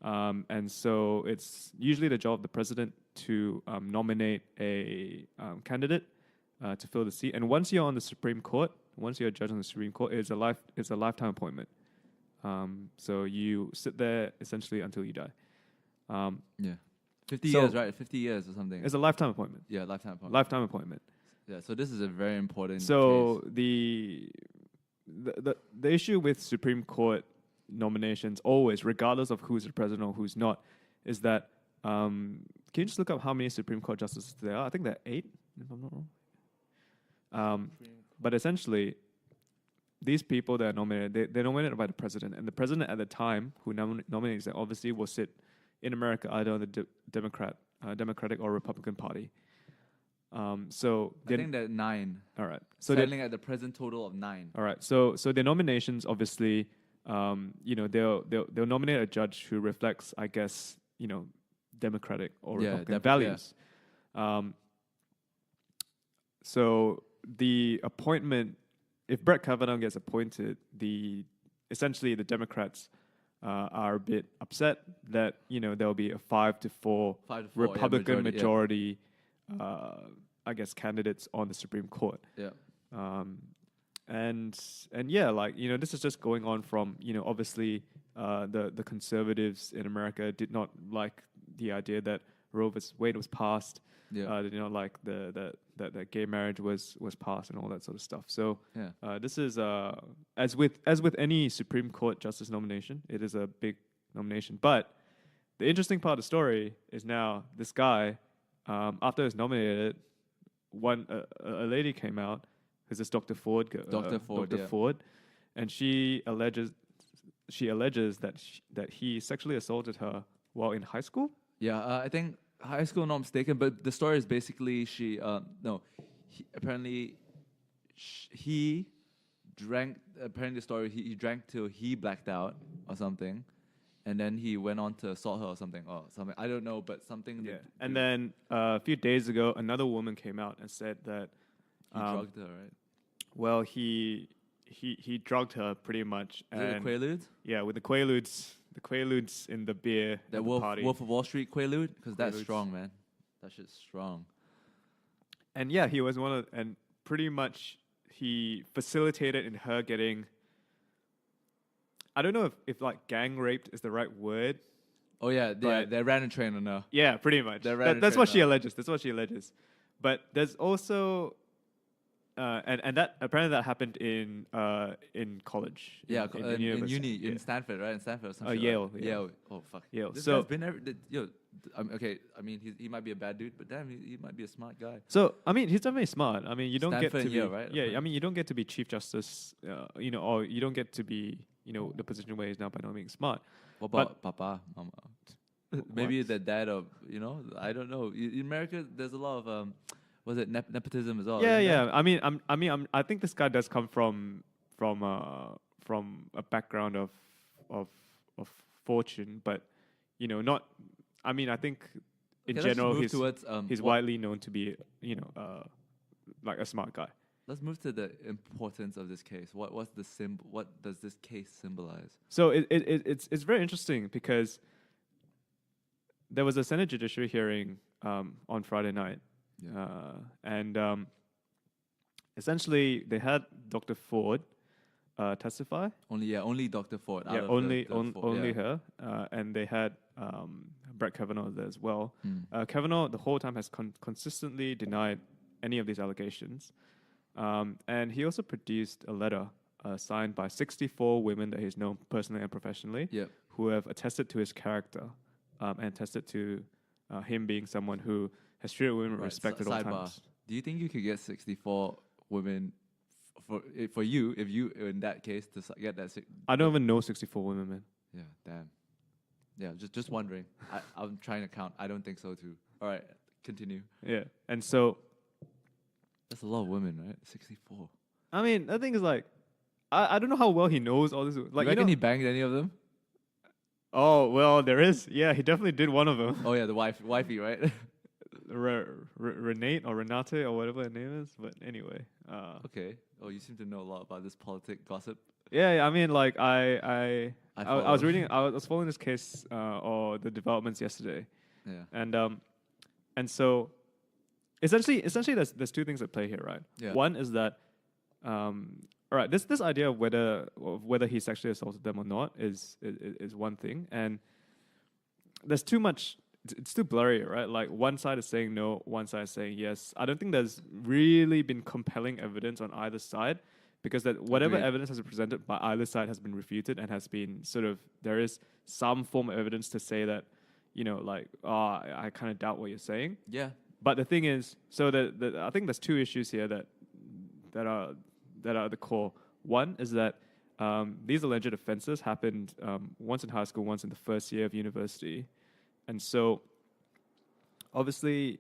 And so it's usually the job of the president to nominate a candidate to fill the seat. And once you're on the Supreme Court, once you're a judge on the Supreme Court, it's a lifetime appointment. So you sit there essentially until you die. 50 years, right? 50 years or something. It's a lifetime appointment. Yeah, lifetime appointment. Lifetime appointment. Yeah, so this is a very important So case. the issue with Supreme Court nominations always, regardless of who's the president or who's not, is that can you just look up how many Supreme Court justices there are? I think there are 8, if I'm not wrong. But essentially, these people that are nominated, they're nominated by the president, and the president at the time who nominates them obviously will sit in America either on the Democratic or Republican Party. So I think there are 9. All right. So standing at the present total of 9. All right. So their nominations obviously, they'll nominate a judge who reflects, I guess, Democratic or Republican values. Yeah. So the appointment, if Brett Kavanaugh gets appointed, essentially the Democrats are a bit upset that there'll be a 5-4 Republican majority. I guess candidates on the Supreme Court. Yeah. And yeah, this is just going on from obviously the conservatives in America did not like the idea that Roe vs. Wade was passed. Yeah. They did not like that gay marriage was passed and all that sort of stuff. So this is as with any Supreme Court justice nomination, it is a big nomination. But the interesting part of the story is now this guy, after he's nominated, a lady came out, who's this Dr. Ford. Dr. Ford, and she alleges that he sexually assaulted her while in high school. Yeah, I think high school, not mistaken, but the story is basically he drank. Apparently, the story he drank till he blacked out or something, and then he went on to assault her or something. I don't know, but something. Yeah, and then a few days ago, another woman came out and said that he drugged her, right? Well, he drugged her pretty much. Is it the Quaaludes? Yeah, with the Quaaludes in the beer at the party. Wolf of Wall Street Quaalude? Because that's strong, man. That shit's strong. And yeah, he was and pretty much he facilitated in her getting, I don't know if like gang raped is the right word. Oh yeah, they ran a train on her. Yeah, pretty much. That's what she alleges. That's what she alleges. But there's also and that apparently that happened in college. Yeah, in uni, in Stanford, right? In Stanford or something. Yale. Right? Yale. Oh fuck. Yale. This so guy's been okay. I mean, he might be a bad dude, but damn, he might be a smart guy. So I mean, he's definitely smart. I mean, you don't Stanford get to Yale, be right? Yeah. I mean, you don't get to be Chief Justice, or you don't get to be the position where he's now by no means smart. What about Papa, Mama? Maybe the dad of I don't know. In America, there's a lot of was it nepotism as well? Yeah. I think this guy does come from a background of fortune, but not. I mean, I think in Okay, let's general move towards he's what- widely known to be like a smart guy. Let's move to the importance of this case. What's the What does this case symbolize? So it's very interesting because there was a Senate judiciary hearing on Friday night, and essentially they had Dr. Ford testify. Only Dr. Ford. Yeah, out of only the four, only yeah. her, and they had Brett Kavanaugh there as well. Mm. Kavanaugh the whole time has consistently denied any of these allegations, and he also produced a letter signed by 64 women that he's known personally and professionally, Yep. who have attested to his character and attested to him being someone who has treated women with Right, respect at all sidebar. times. Do you think you could get 64 women for you if you in that case to get that? I don't even know 64 women, man. Yeah, damn. Yeah, just wondering. I'm trying to count. I don't think so too. All right, continue. Yeah, and so That's a lot of women, right? 64. I mean, the thing is like, I don't know how well he knows all this. Like, You reckon he banged any of them? Oh well, there is. Yeah, he definitely did one of them. Oh yeah, the wifey, right? Renate or Renate or whatever her name is. But anyway, Okay. Oh, you seem to know a lot about this politic gossip. yeah. I mean, like I was follow. reading. I was following this case or the developments yesterday, Yeah. and so essentially, there's two things at play here, right? Yeah. One is that, all right, this idea of whether he sexually assaulted them or not is one thing, and there's too much. It's too blurry, right? Like one side is saying no, one side is saying yes. I don't think there's really been compelling evidence on either side, because that whatever Agreed. evidence has been presented by either side has been refuted and has been sort of, there is some form of evidence to say that, like, I kind of doubt what you're saying. Yeah. But the thing is, so I think there's two issues here that are the core. One is that these alleged offences happened once in high school, once in the first year of university, and so obviously,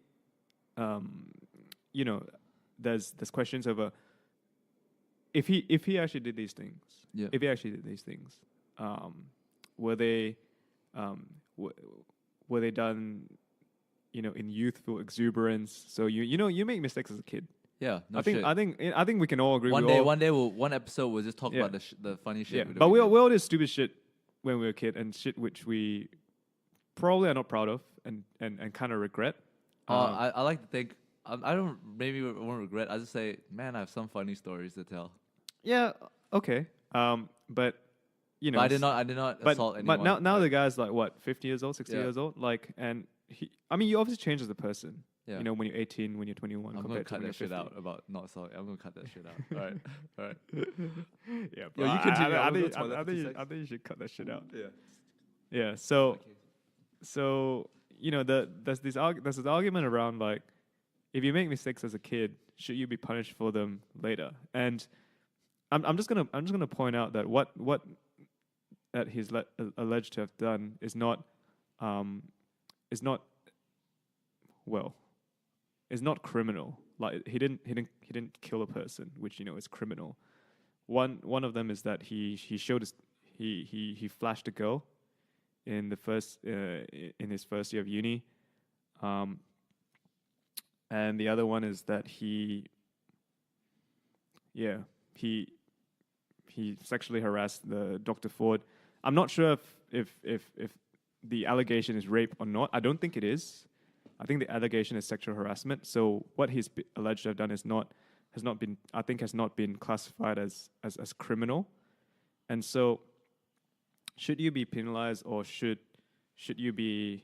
there's questions over if he actually did these things. Yeah. If he actually did these things, were they were they done, in youthful exuberance? So you make mistakes as a kid. Yeah. No I think shit. I think we can all agree. One we day, all, one episode we'll just talk Yeah. about the funny shit. yeah, that but we we did. all did stupid shit when we were a kid, and shit which we probably are not proud of and kind of regret. I like to think I don't maybe won't regret. I just say, man, I have some funny stories to tell. Yeah, okay. But But I did not assault anyone. But now the guy's like what, 50 years old, 60 Yeah. years old, like, and you obviously change as a person. Yeah. When you're 18, when you're 21, I'm gonna compared to cut when that you're shit 50. out about not assaulting. I'm gonna cut that shit out. All right, all right. Yeah, Yo, you continue. I I'm gonna think go to toilet for 2 seconds. I think you should cut that shit out. Yeah. Yeah. So there's this argument around, like, if you make mistakes as a kid, should you be punished for them later? And I'm just gonna point out that what that he's alleged to have done is not criminal. Like he didn't kill a person, which is criminal. One of them is that he flashed a girl in his first year of uni, and the other one is that he sexually harassed the Dr. Ford. I'm not sure if the allegation is rape or not. I don't think it is. I think the allegation is sexual harassment. So what he's alleged to have done has not been classified as criminal. And so, should you be penalized, or should you be,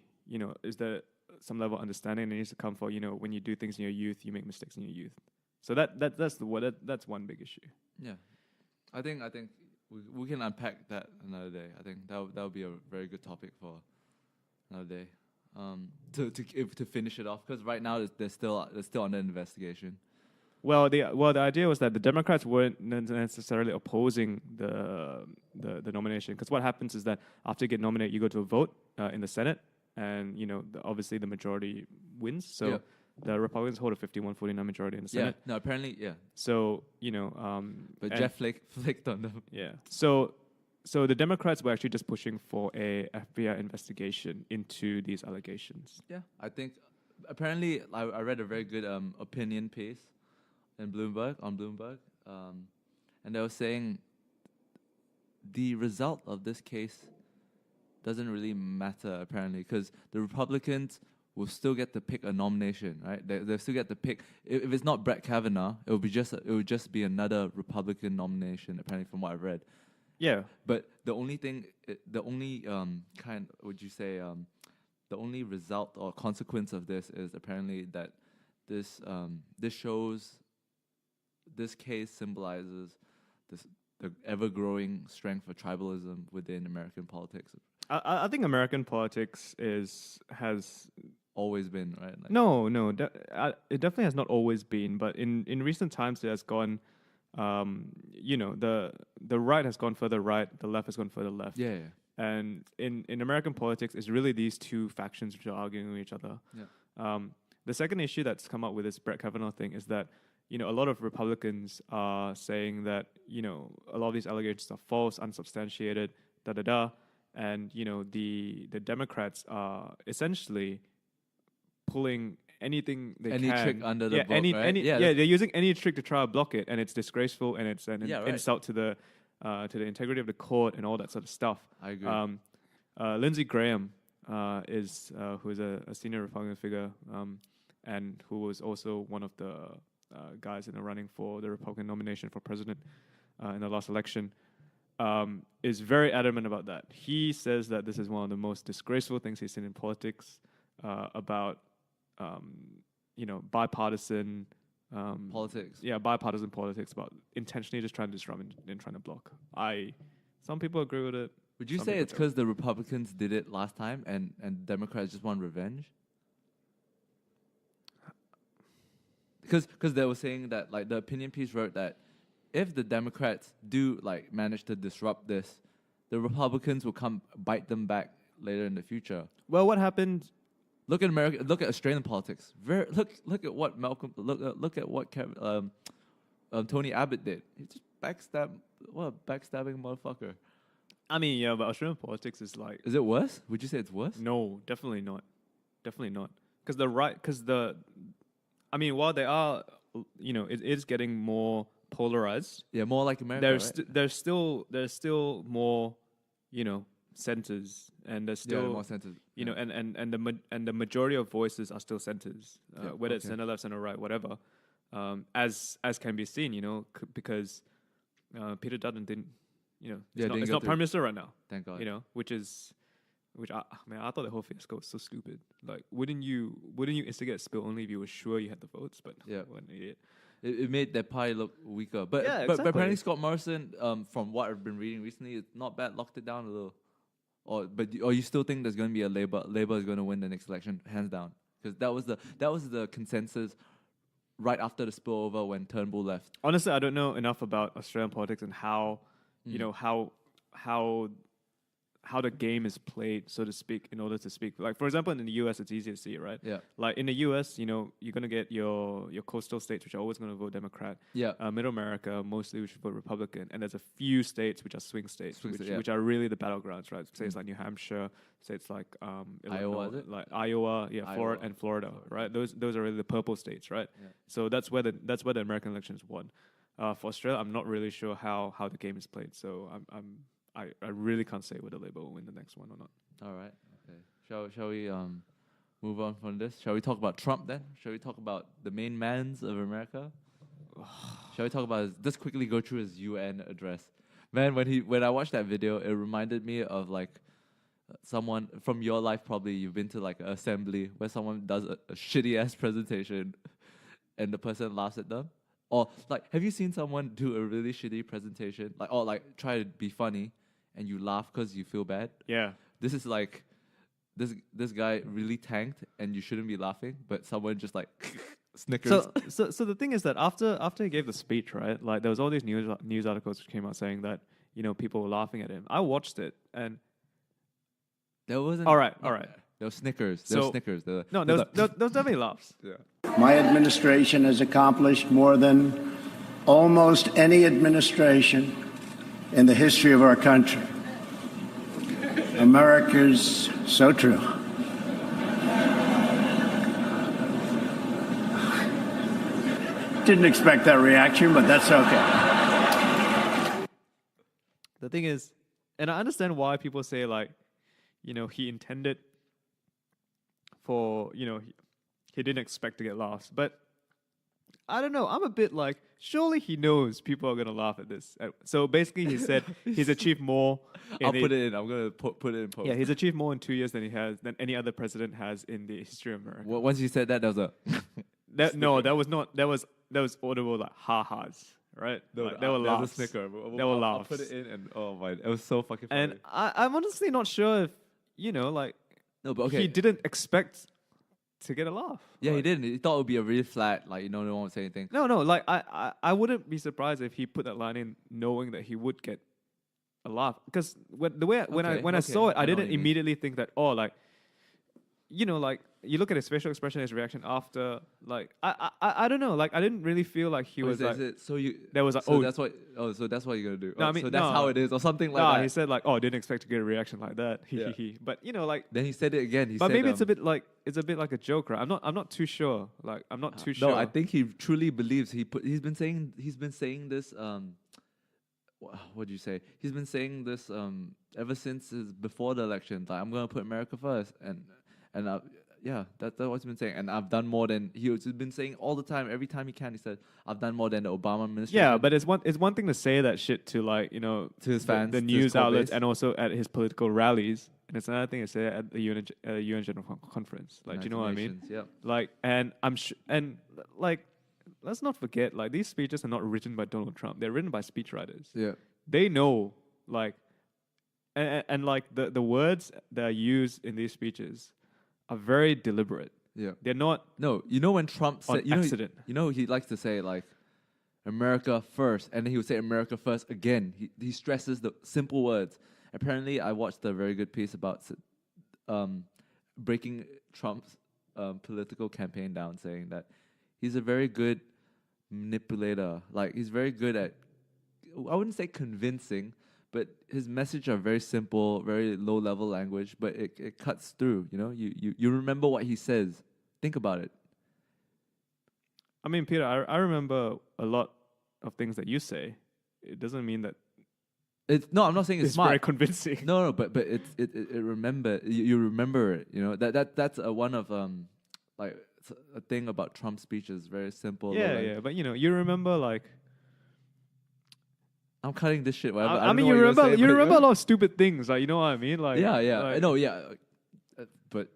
is there some level of understanding that needs to come for, when you do things in your youth, you make mistakes in your youth. So that's one big issue. Yeah, I think we can unpack that another day. I think that would be a very good topic for another day. To finish it off, because right now they're still under investigation. Well, the idea was that the Democrats weren't necessarily opposing the nomination, because what happens is that after you get nominated, you go to a vote in the Senate, and obviously the majority wins. So Yeah. the Republicans hold a 51-49 majority in the Senate. Yeah, no, apparently, yeah. So But and- Jeff flaked on them. yeah. So so the Democrats were actually just pushing for a FBI investigation into these allegations. Yeah, I think apparently I read a very good opinion piece in Bloomberg, and they were saying the result of this case doesn't really matter apparently because the Republicans will still get to pick a nomination, right? They still get to pick. If it's not Brett Kavanaugh, it would just be another Republican nomination apparently from what I've read. Yeah, But the only thing, the only the only result or consequence of this is apparently that this case symbolizes the ever-growing strength of tribalism within American politics. I think American politics has Always been, right? Like, it definitely has not always been, but in recent times it has gone. The right has gone further right, the left has gone further left. Yeah. And in American politics, it's really these two factions which are arguing with each other. Yeah. The second issue that's come up with this Brett Kavanaugh thing is that, a lot of Republicans are saying that, a lot of these allegations are false, unsubstantiated, and, the Democrats are essentially pulling anything they Any can. trick under the book, right? They're using any trick to try to block it, and it's disgraceful, and it's an right. insult to the integrity of the court and all that sort of stuff. I agree. Lindsey Graham is who is a senior Republican figure, and who was also one of the guys in the running for the Republican nomination for president in the last election. Is very adamant about that. He says that this is one of the most disgraceful things he's seen in politics, about bipartisan Politics. Yeah, bipartisan politics about intentionally just trying to disrupt and trying to block. Some people agree with it. Would you some say people it's because the Republicans did it last time and Democrats just want revenge? Because they were saying that, like, the opinion piece wrote that if the Democrats do, like, manage to disrupt this, the Republicans will come bite them back later in the future. Well, what happened? Look at America. Look at Australian politics. Look at what Malcolm. Look at what Tony Abbott did. He just what a backstabbing motherfucker. I mean, yeah, but Australian politics is like. Is it worse? Would you say it's worse? No, definitely not. Definitely not. While they are, it is getting more polarized. Yeah, more like America. There's still more, centers, and there's still more centers. And the majority of voices are still centers, whether it's center left, center right, whatever. As can be seen, because Peter Dutton didn't, it's not prime minister right now. Thank God. I thought the whole fiasco was so stupid. Like, wouldn't you instigate a spill only if you were sure you had the votes? But what an idiot. It made that pie look weaker. But apparently Scott Morrison, from what I've been reading recently, it's not bad. Locked it down a little. Or you still think there's going to be a Labour is going to win the next election, hands down? Because that was the consensus right after the spillover when Turnbull left. Honestly, I don't know enough about Australian politics and how how the game is played, so to speak, in order to speak. Like, for example, in the US, it's easy to see, right? Yeah. Like, in the US, you're going to get your coastal states, which are always going to vote Democrat. Yeah. Middle America, mostly, which vote Republican. And there's a few states which are swing states, which are really the battlegrounds, right? States like New Hampshire, states like Iowa, is it? Like Iowa, Florida, and Florida, right? Those are really the purple states, right? Yeah. So that's where the American elections won. For Australia, I'm not really sure how the game is played. So I really can't say whether Labour will win the next one or not. All right. Okay. Shall we move on from this? Shall we talk about Trump then? Shall we talk about the main mans of America? Shall we talk about just quickly go through his UN address? Man, when I watched that video, it reminded me of like someone from your life. Probably you've been to like an assembly where someone does a shitty ass presentation, and the person laughs at them. Or like, have you seen someone do a really shitty presentation, like try to be funny, and you laugh because you feel bad? Yeah. This is like, this guy really tanked, and you shouldn't be laughing, but someone just like snickers. So the thing is that after he gave the speech, right? Like, there was all these news articles which came out saying that people were laughing at him. I watched it, and there wasn't. All right. There was snickers. There was snickers. There was definitely laughs. Yeah. My administration has accomplished more than almost any administration in the history of our country. America's so true. Didn't expect that reaction, but that's okay. The thing is, and I understand why people say like, he intended for, he didn't expect to get laughs, but I don't know. I'm a bit like, surely he knows people are gonna laugh at this. So basically, he said he's achieved more. I'll put it in. I'm gonna put it in post. Yeah, he's achieved more in 2 years than any other president has in the history of America. Well, once you said that, there was a. That was audible like ha-has, right? Like, there were there was laughs. a snicker. There were I'll laughs. put it in, and oh my, it was so fucking funny. And I'm honestly not sure if like no, but okay. he didn't expect to get a laugh. Yeah, like, he didn't. He thought it would be a really flat, like no one would say anything. No, like I wouldn't be surprised if he put that line in knowing that he would get a laugh. Because when I saw it, I didn't immediately think that like like you look at his facial expression, his reaction after, like I don't know, like I didn't really feel like he was like. There was like so that's what so that's what you're gonna do. No, I mean, so that's how it is, or something like that. He said like, didn't expect to get a reaction like that. Yeah. But like. Then he said it again. But maybe it's a bit like a joke, right? I'm not too sure. Like I'm not too sure. No, I think he truly believes he's been saying this. What do you say? He's been saying this ever since before the election. Like, I'm gonna put America first, and yeah, that's what he's been saying. And I've done more than he's been saying all the time. Every time he can, he said, "I've done more than the Obama administration." Yeah, but it's one thing to say that shit to like to his fans, the news outlets, and also at his political rallies. And it's another thing to say at the UN General Conference. Like, do you know what I mean? Yeah. Like, and and like, let's not forget, like, these speeches are not written by Donald Trump. They're written by speechwriters. Yeah. They know, like, and like the words that are used in these speeches are very deliberate. Yeah. They're not. No, when Trump said, accident. He likes to say like, America first, and then he would say America first again. He stresses the simple words. Apparently, I watched a very good piece about breaking Trump's political campaign down, saying that he's a very good manipulator. Like, he's very good at, I wouldn't say convincing, but his message are very simple, very low level language, but it cuts through. You remember what he says. Think about it. I mean, Peter, I remember a lot of things that you say. It doesn't mean that. I'm not saying it's smart. Very convincing. No, but it remember you remember it. That's one of like a thing about Trump's speeches. Very simple. Yeah, but you remember like. I'm cutting this shit. Whatever. I mean, you remember a lot of stupid things. Like, you know what I mean? Like, yeah, like, no, yeah. But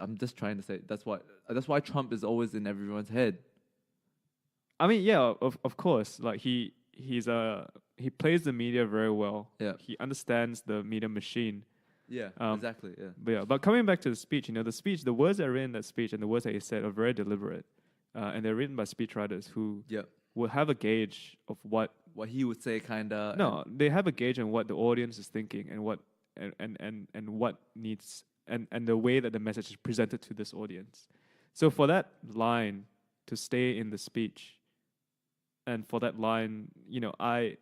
I'm just trying to say that's why Trump is always in everyone's head. I mean, yeah, of course. Like he plays the media very well. Yeah. He understands the media machine. Yeah, exactly. Yeah. But coming back to the speech, the words that are in that speech and the words that he said are very deliberate, and they're written by speechwriters who will have a gauge of what he would say, kinda. No, they have a gauge on what the audience is thinking and what and what needs and the way that the message is presented to this audience. So for that line to stay in the speech, and for that line, I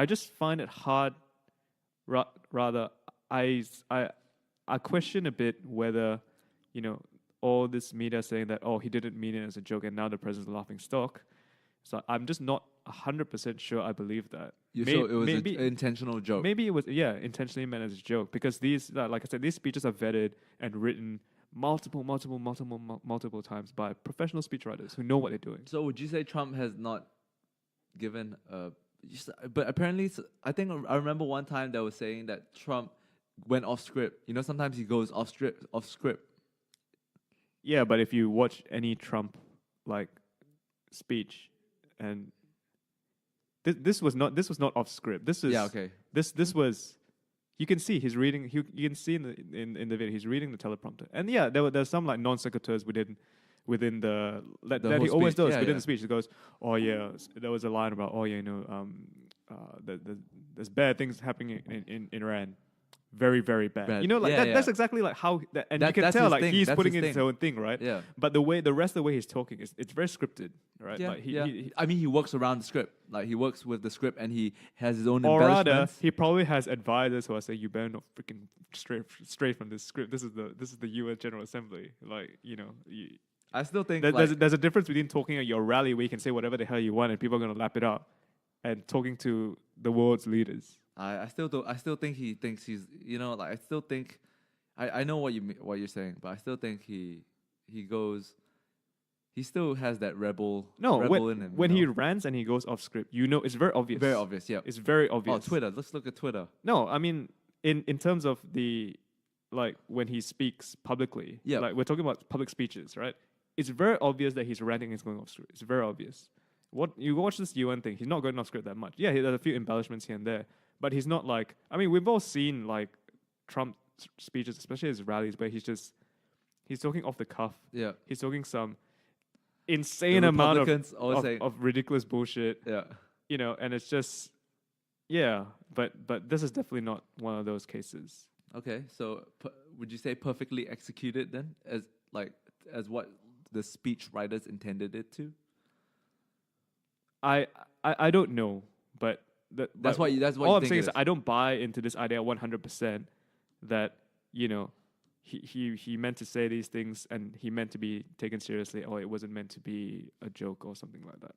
just find it hard. Rather, I question a bit whether, all this media saying that, he didn't mean it as a joke and now the president's a laughing stock. So I'm just not 100% sure I believe that. So it was an intentional joke. Maybe it was, intentionally meant as a joke, because these, like I said, these speeches are vetted and written multiple times by professional speechwriters who know what they're doing. So would you say Trump has not given but apparently, I think I remember one time they were saying that Trump went off script. Sometimes he goes off script. Yeah, but if you watch any Trump like speech, and this was not off script. This is This was, you can see he's reading. You can see in the video he's reading the teleprompter, and there's some like non sequiturs within the that he always does within the speech. He goes, there was a line about there's bad things happening in Iran. very, very bad. Bad. You know, like Yeah, that's yeah. exactly like how, and That- you can that's tell his like thing. he's That's putting his in his thing. own thing, right? Yeah. But the rest of the way he's talking it's very scripted, right? Yeah, Like yeah. I mean, he works around the script. Like he works with the script, and he has his own or rather, embellishments. he probably has advisors who are saying, "You better not freaking straight from this script. This is the U.S. General Assembly." Like, you know, I still think there's a difference between talking at your rally where you can say whatever the hell you want and people are gonna lap it up, and talking to the world's leaders. I still don't. I still think he thinks he's. You know, like I still think. I know what you're saying, but I still think he goes. He still has that rebel when, in him. when you he know? rants and he goes off script, you know, it's very obvious. Very obvious. Yeah. It's very obvious. Oh, Twitter. Let's look at Twitter. No, I mean in terms of the like when he speaks publicly. Yeah. Like we're talking about public speeches, right? It's very obvious that he's ranting and he's going off script. It's very obvious. What you watch this UN thing, he's not going off script that much. Yeah, there's a few embellishments here and there, but he's not like. I mean, we've all seen like Trump speeches, especially his rallies, where he's talking off the cuff. Yeah. He's talking some insane The amount Republicans always say- of ridiculous bullshit. Yeah. You know, and it's just, yeah, but this is definitely not one of those cases. Okay. So would you say perfectly executed then, as what the speech writers intended it to? I don't know, but That's what you all I'm think saying it is is. I don't buy into this idea 100% that, you know, he meant to say these things and he meant to be taken seriously, or it wasn't meant to be a joke or something like that.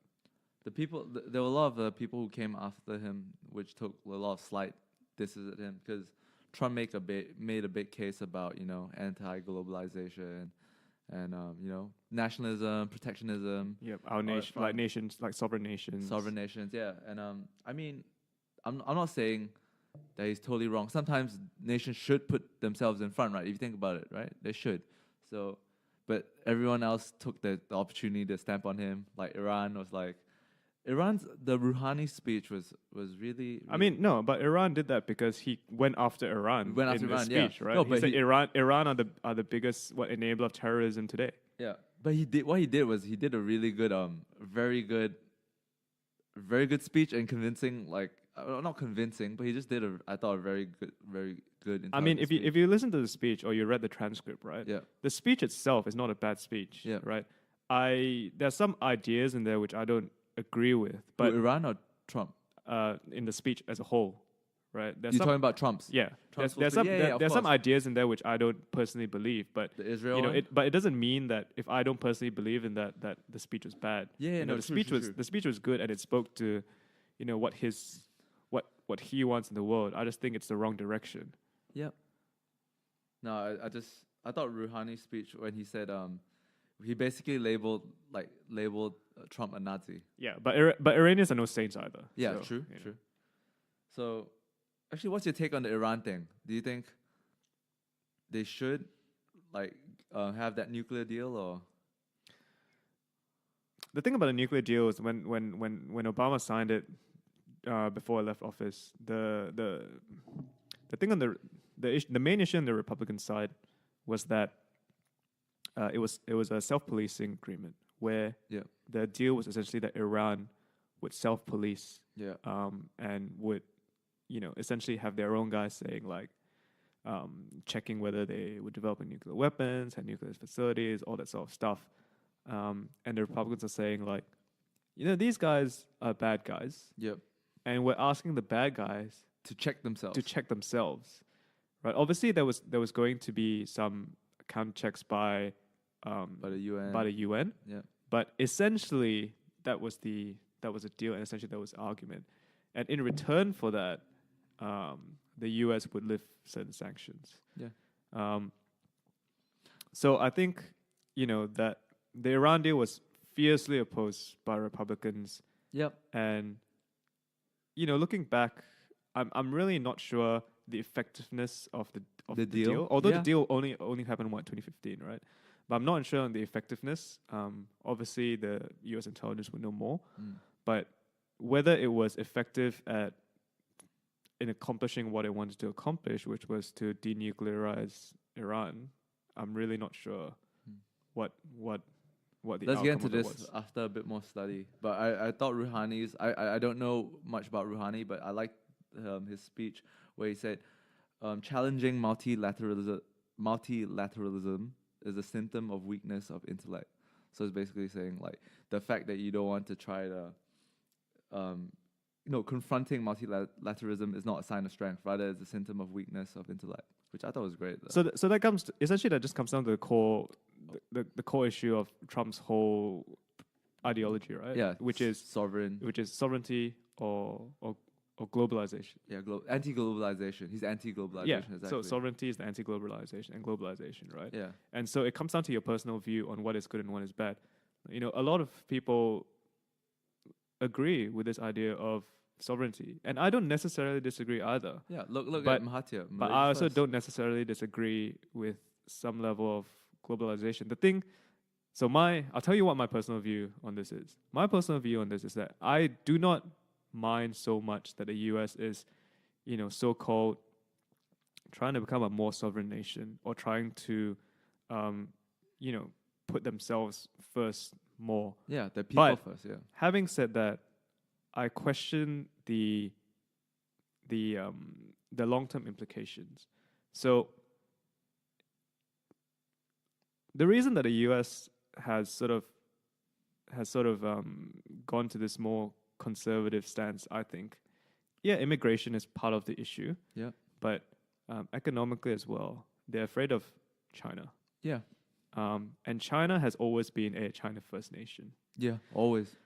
The people, there were a lot of people who came after him, which took a lot of slight disses at him because Trump made a big case about, you know, anti-globalization and you know, nationalism, protectionism, Yeah, our nation, like nations, like sovereign nations. yeah. And I mean, I'm not saying that he's totally wrong. Sometimes nations should put themselves in front, right? If you think about it, right? They should. So, but everyone else took the opportunity to stamp on him. Like the Rouhani speech was really. I mean, no, but Iran did that because he went after Iran. He went after in Iran, his yeah. speech, right? No, he but said Iran are the biggest enabler of terrorism today. Yeah, but he did a really good, very good speech and convincing. Like not convincing, but he just did a very good. I mean, intelligent if speech. you listen to the speech or you read the transcript, right? Yeah. The speech itself is not a bad speech, Yeah. right? There's some ideas in there which I don't agree with, But but Iran or Trump? in the speech as a whole, right? There's You're some, talking about Trump's? yeah. Trump's There's supposed some to be- of there's some course. ideas in there which I don't personally believe, but The Israel you know, one? but it doesn't mean that if I don't personally believe in that the speech was bad. Yeah, You know, no, the true, speech true, was true. the speech was good and it spoke to, you know, what he wants in the world. I just think it's the wrong direction. Yep. No, I thought Rouhani's speech when he said he basically labeled Trump a Nazi. Yeah, but Iranians are no saints either. Yeah, so, true, you know. true. So, actually, what's your take on the Iran thing? Do you think they should have that nuclear deal or? The thing about a nuclear deal is when Obama signed it before he left office, the thing on the main issue on the Republican side was that it was a self-policing agreement where Yeah. the deal was essentially that Iran would self-police Yeah. and would, you know, essentially have their own guys saying like checking whether they would develop nuclear weapons, have nuclear facilities, all that sort of stuff. And the Republicans are saying like, you know, these guys are bad guys, Yep. and we're asking the bad guys To check themselves. to check themselves, right? Obviously, there was going to be some counter checks by by the UN. by the UN, Yeah. but essentially that was a deal, and essentially that was the argument. And in return for that, the US would lift certain sanctions. Yeah. So I think, you know, that the Iran deal was fiercely opposed by Republicans, Yep. and you know, looking back, I'm really not sure the effectiveness of the deal. Although Yeah. the deal only happened 2015, right? But I'm not sure on the effectiveness. Obviously, the U.S. intelligence would know more, but whether it was effective in accomplishing what it wanted to accomplish, which was to denuclearize Iran, I'm really not sure what the Let's get into outcome of it this was. after a bit more study. But I thought Rouhani's. I don't know much about Rouhani, but I liked his speech where he said, challenging multilateralism is a symptom of weakness of intellect. So it's basically saying like the fact that you don't want to try to, confronting multilateralism is not a sign of strength. Rather, it's a symptom of weakness of intellect, which I thought was great. So that comes essentially that just comes down to the core issue of Trump's whole ideology, right? Yeah, which is sovereignty or globalization. Yeah, anti-globalization. He's anti-globalization. Yeah. Exactly. So sovereignty is the anti-globalization and globalization, right? Yeah. And so it comes down to your personal view on what is good and what is bad. A lot of people agree with this idea of sovereignty, and I don't necessarily disagree either. Yeah. Look But- at Mahathir. But I also don't necessarily disagree with some level of globalization. I'll tell you what my personal view on this is. My personal view on this is that I do not mind so much that the US is, so-called trying to become a more sovereign nation or trying to, put themselves first more. Yeah, the people But- first. Yeah. Having said that, I question the long-term implications. So the reason that the U.S. has sort of gone to this more conservative stance, I think, immigration is part of the issue, Yeah. but economically as well, they're afraid of China, Yeah. and China has always been a China first nation. Yeah. Always.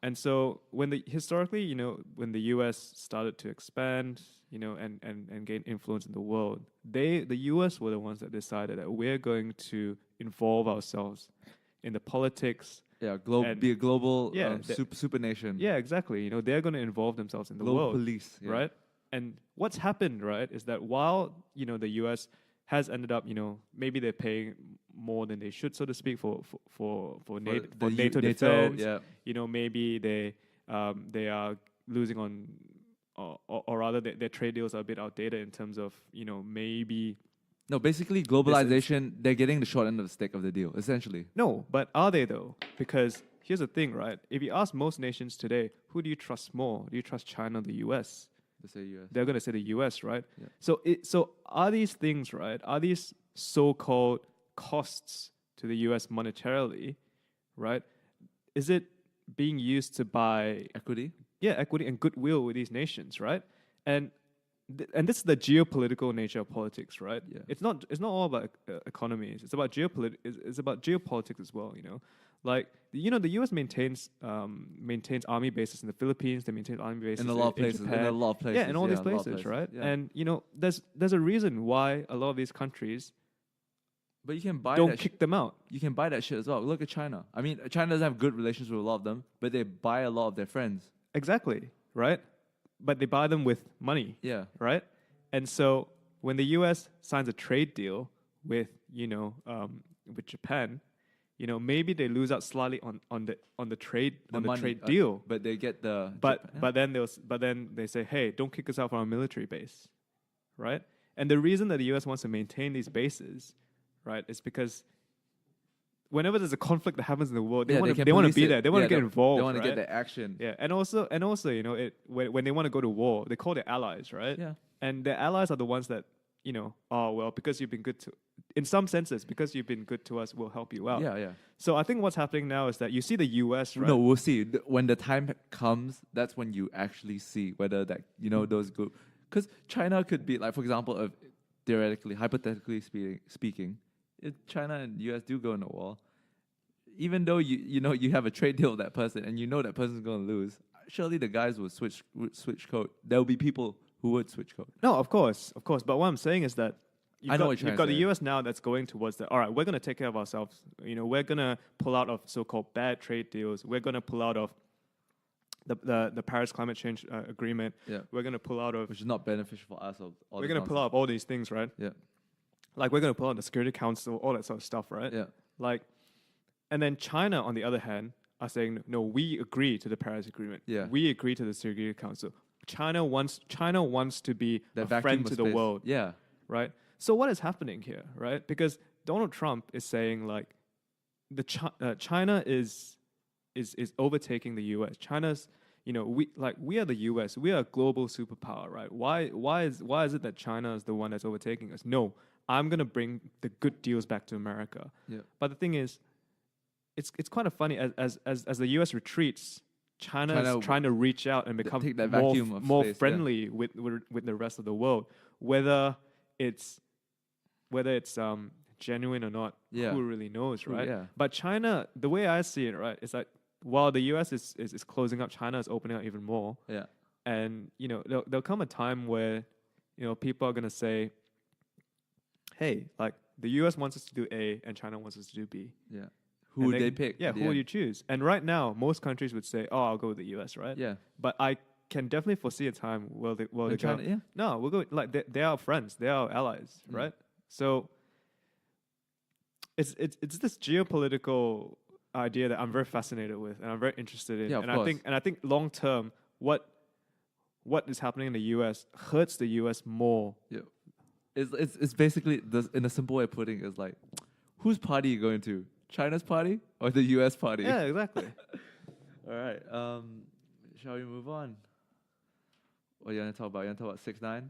And so historically, when the U.S. started to expand, and gain influence in the world, the U.S. were the ones that decided that we're going to involve ourselves in the politics. Yeah. And- Be a global Yeah, super nation. Yeah, exactly. They're going to involve themselves in the Global world, police. Yeah. right? And what's happened, right, is that while the U.S. has ended up, maybe they're paying more than they should, so to speak, for NATO defense. Yeah. Maybe they are losing on, or rather their trade deals are a bit outdated in terms of, maybe. No, basically globalization. They're getting the short end of the stick of the deal, essentially. No, but are they though? Because here's the thing, right? If you ask most nations today, who do you trust more? Do you trust China or the U.S.? They say US. They're going to say the U.S., right? Yeah. So are these things, right? Are these so-called costs to the U.S. monetarily, right? Is it being used to buy Equity. equity and goodwill with these nations, right? And this is the geopolitical nature of politics, right? Yeah. It's not all about economies. It's about It's about geopolitics as well. Like the U.S. maintains army bases in the Philippines. They maintain army bases In a lot of places. Japan. In a lot of places. Yeah, in all these a lot of places, right? Yeah. And there's a reason why a lot of these countries But you can buy don't that kick them out. You can buy that shit as well. Look at China. I mean, China doesn't have good relations with a lot of them, but they buy a lot of their friends. Exactly, right? But they buy them with money. Yeah. Right? And so when the US signs a trade deal with Japan, maybe they lose out slightly on the trade money, trade deal. but they get the. But then they say, hey, don't kick us out from our military base. Right? And the reason that the US wants to maintain these bases, right, is because whenever there's a conflict that happens in the world, they want to be there. They want to get involved. They want to right? get the action. Yeah, and also, when they want to go to war, they call their allies, right? Yeah. And their allies are the ones that, because you've been good to, in some senses, because you've been good to us, we'll help you out. Yeah, yeah. So I think what's happening now is that you see the US, right? No, we'll see. When the time comes, that's when you actually see whether that, those go. Because China could be, like, for example, theoretically, hypothetically speaking, if China and US do go into war, even though you have a trade deal with that person and that person's going to lose, surely the guys will switch code. There will be people who would switch code. No, of course. But what I'm saying is that I know what you're you've got trying to the say. US now that's going towards that. All right, we're going to take care of ourselves. We're going to pull out of so-called bad trade deals. We're going to pull out of the Paris climate change agreement. Yeah. We're going to pull out of. Which is not beneficial for us. We're going to pull out of all these things, right? Yeah. Like we're going to pull out the Security Council, all that sort of stuff, right? Yeah. Like, and then China, on the other hand, are saying, no, we agree to the Paris Agreement. Yeah. We agree to the Security Council. China wants to be The a vacuum friend of to the space. world, Yeah. right? So what is happening here, right? Because Donald Trump is saying China is overtaking the U.S. China's, we are the U.S. We are a global superpower, right? Why is it that China is the one that's overtaking us? No, I'm gonna bring the good deals back to America. Yeah. But the thing is, it's kind of funny as the U.S. retreats, China China is trying to reach out and become take that more vacuum of more space, yeah. friendly with the rest of the world, whether it's genuine or not. Yeah. Who really knows, right? yeah. But China, the way I see it, right, is like while the U.S. is closing up, China is opening up even more. Yeah. And there'll come a time where people are gonna say, hey, like the U.S. wants us to do A and China wants us to do B. Yeah. Who And would they pick? Yeah, at the who would end? you choose? And right now, most countries would say, oh, I'll go with the U.S., right? Yeah. But I can definitely foresee a time where they When go, China, yeah. no, we'll go, like they are our friends, they are our allies, Mm. right? So it's this geopolitical idea that I'm very fascinated with and I'm very interested in. Yeah, of and course. I think long term, what is happening in the U.S. hurts the U.S. more. Yeah. It's basically in a simple way of putting it, is like, whose party you going to? China's party or the US party? Yeah, exactly. All right. Shall we move on? What you want to talk about? You want to talk about 6ix9ine?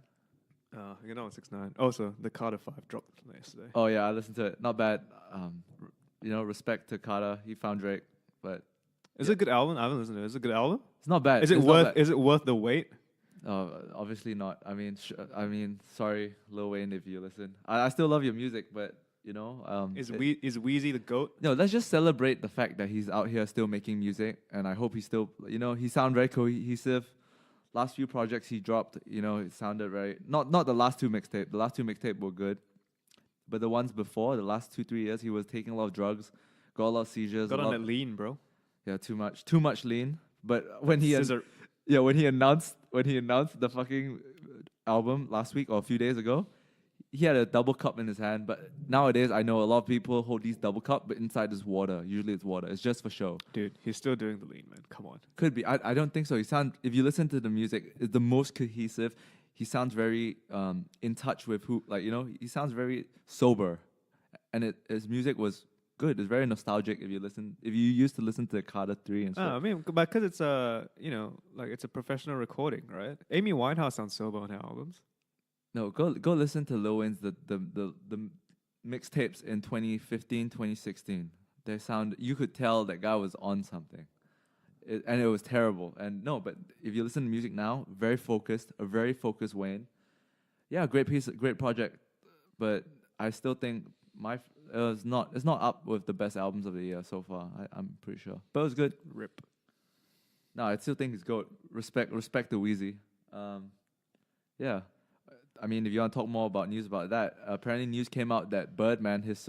You know, 6ix9ine. Also, the Carter 5 dropped yesterday. Oh yeah, I listened to it. Not bad. Respect to Carter. He found Drake, but Is it a good album? I haven't listened to it. Is it a good album? it's not bad. Is it It's not worth? bad. Is it worth the wait? Obviously not. I mean, sorry, Lil Wayne, if you listen. I still love your music, but Is Weezy the GOAT? no, let's just celebrate the fact that he's out here still making music, and I hope he still, he sound very cohesive. Last few projects he dropped, it sounded very not the last two mixtape. The last two mixtape were good, but the ones before, the last 2-3 years, he was taking a lot of drugs, got a lot of seizures. Got on that lean, bro. Yeah, too much lean. But when he Scissor. when he announced the fucking album last week or a few days ago, he had a double cup in his hand. But nowadays, I know a lot of people hold these double cup, but inside is water. Usually it's water. It's just for show. Dude, he's still doing the lean, man. Come on. Could be. I don't think so. If you listen to the music, it's the most cohesive. He sounds very in touch with he sounds very sober, and his music was good. It's very nostalgic. If you used to listen to Carter 3 and stuff. I mean, because it's it's a professional recording, right? Amy Winehouse sounds sober on her albums. No, go listen to Lil Wayne's the mixtapes in 2015, 2016. You could tell that guy was on something. And it was terrible. And no, but if you listen to music now, a very focused Wayne. Yeah, great project. But I still think it's not up with the best albums of the year so far. I'm pretty sure. But it was good. Rip. No, I still think he's good. Respect to Weezy. Yeah. I mean, if you want to talk more about news about that, apparently news came out that Birdman, he's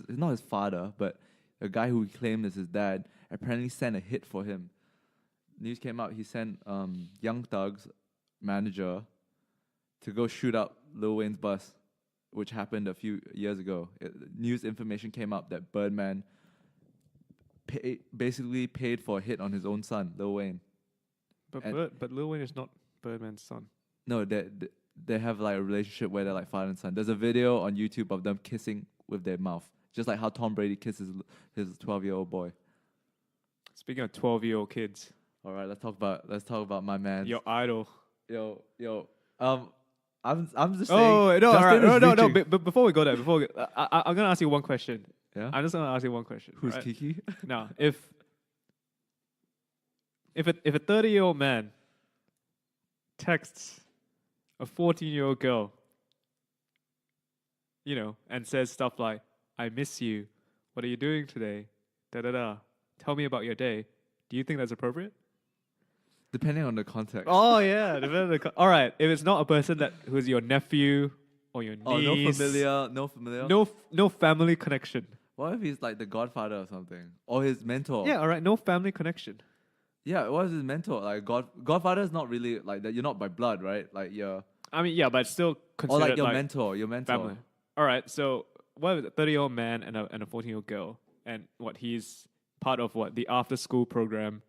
not his father, but a guy who he claimed is his dad, apparently sent a hit for him. News came out he sent Young Thug's manager to go shoot up Lil Wayne's bus, which happened a few years ago. News information came out that Birdman basically paid for a hit on his own son, Lil Wayne. But Lil Wayne is not Birdman's son. No, they have like a relationship where they're like father and son. There's a video on YouTube of them kissing with their mouth, just like how Tom Brady kisses his 12-year-old boy. Speaking of 12-year-old kids, all right, let's talk about my man. your idol. Yo. I'm just saying. Oh no! All right, Justin is no. reaching. But before we go there, I'm gonna ask you one question. Yeah. I'm just gonna ask you one question. Who's right? Kiki? Now, if a 30-year-old man texts a 14-year-old girl, and says stuff like, "I miss you. What are you doing today? Da da da. Tell me about your day." Do you think that's appropriate? Depending on the context. Oh yeah. All right. If it's not a person who is your nephew or your niece, No familiar. no family connection. What if he's like the godfather or something, or his mentor? Yeah. All right. No family connection. Yeah. What is his mentor? Like godfather is not really like that. You're not by blood, right? Like you're. I mean, yeah, but it's still considered Or like your mentor. Your mentor. family. All right. So what is it? 30-year-old man and a 14-year-old girl, and he's part of the after school program.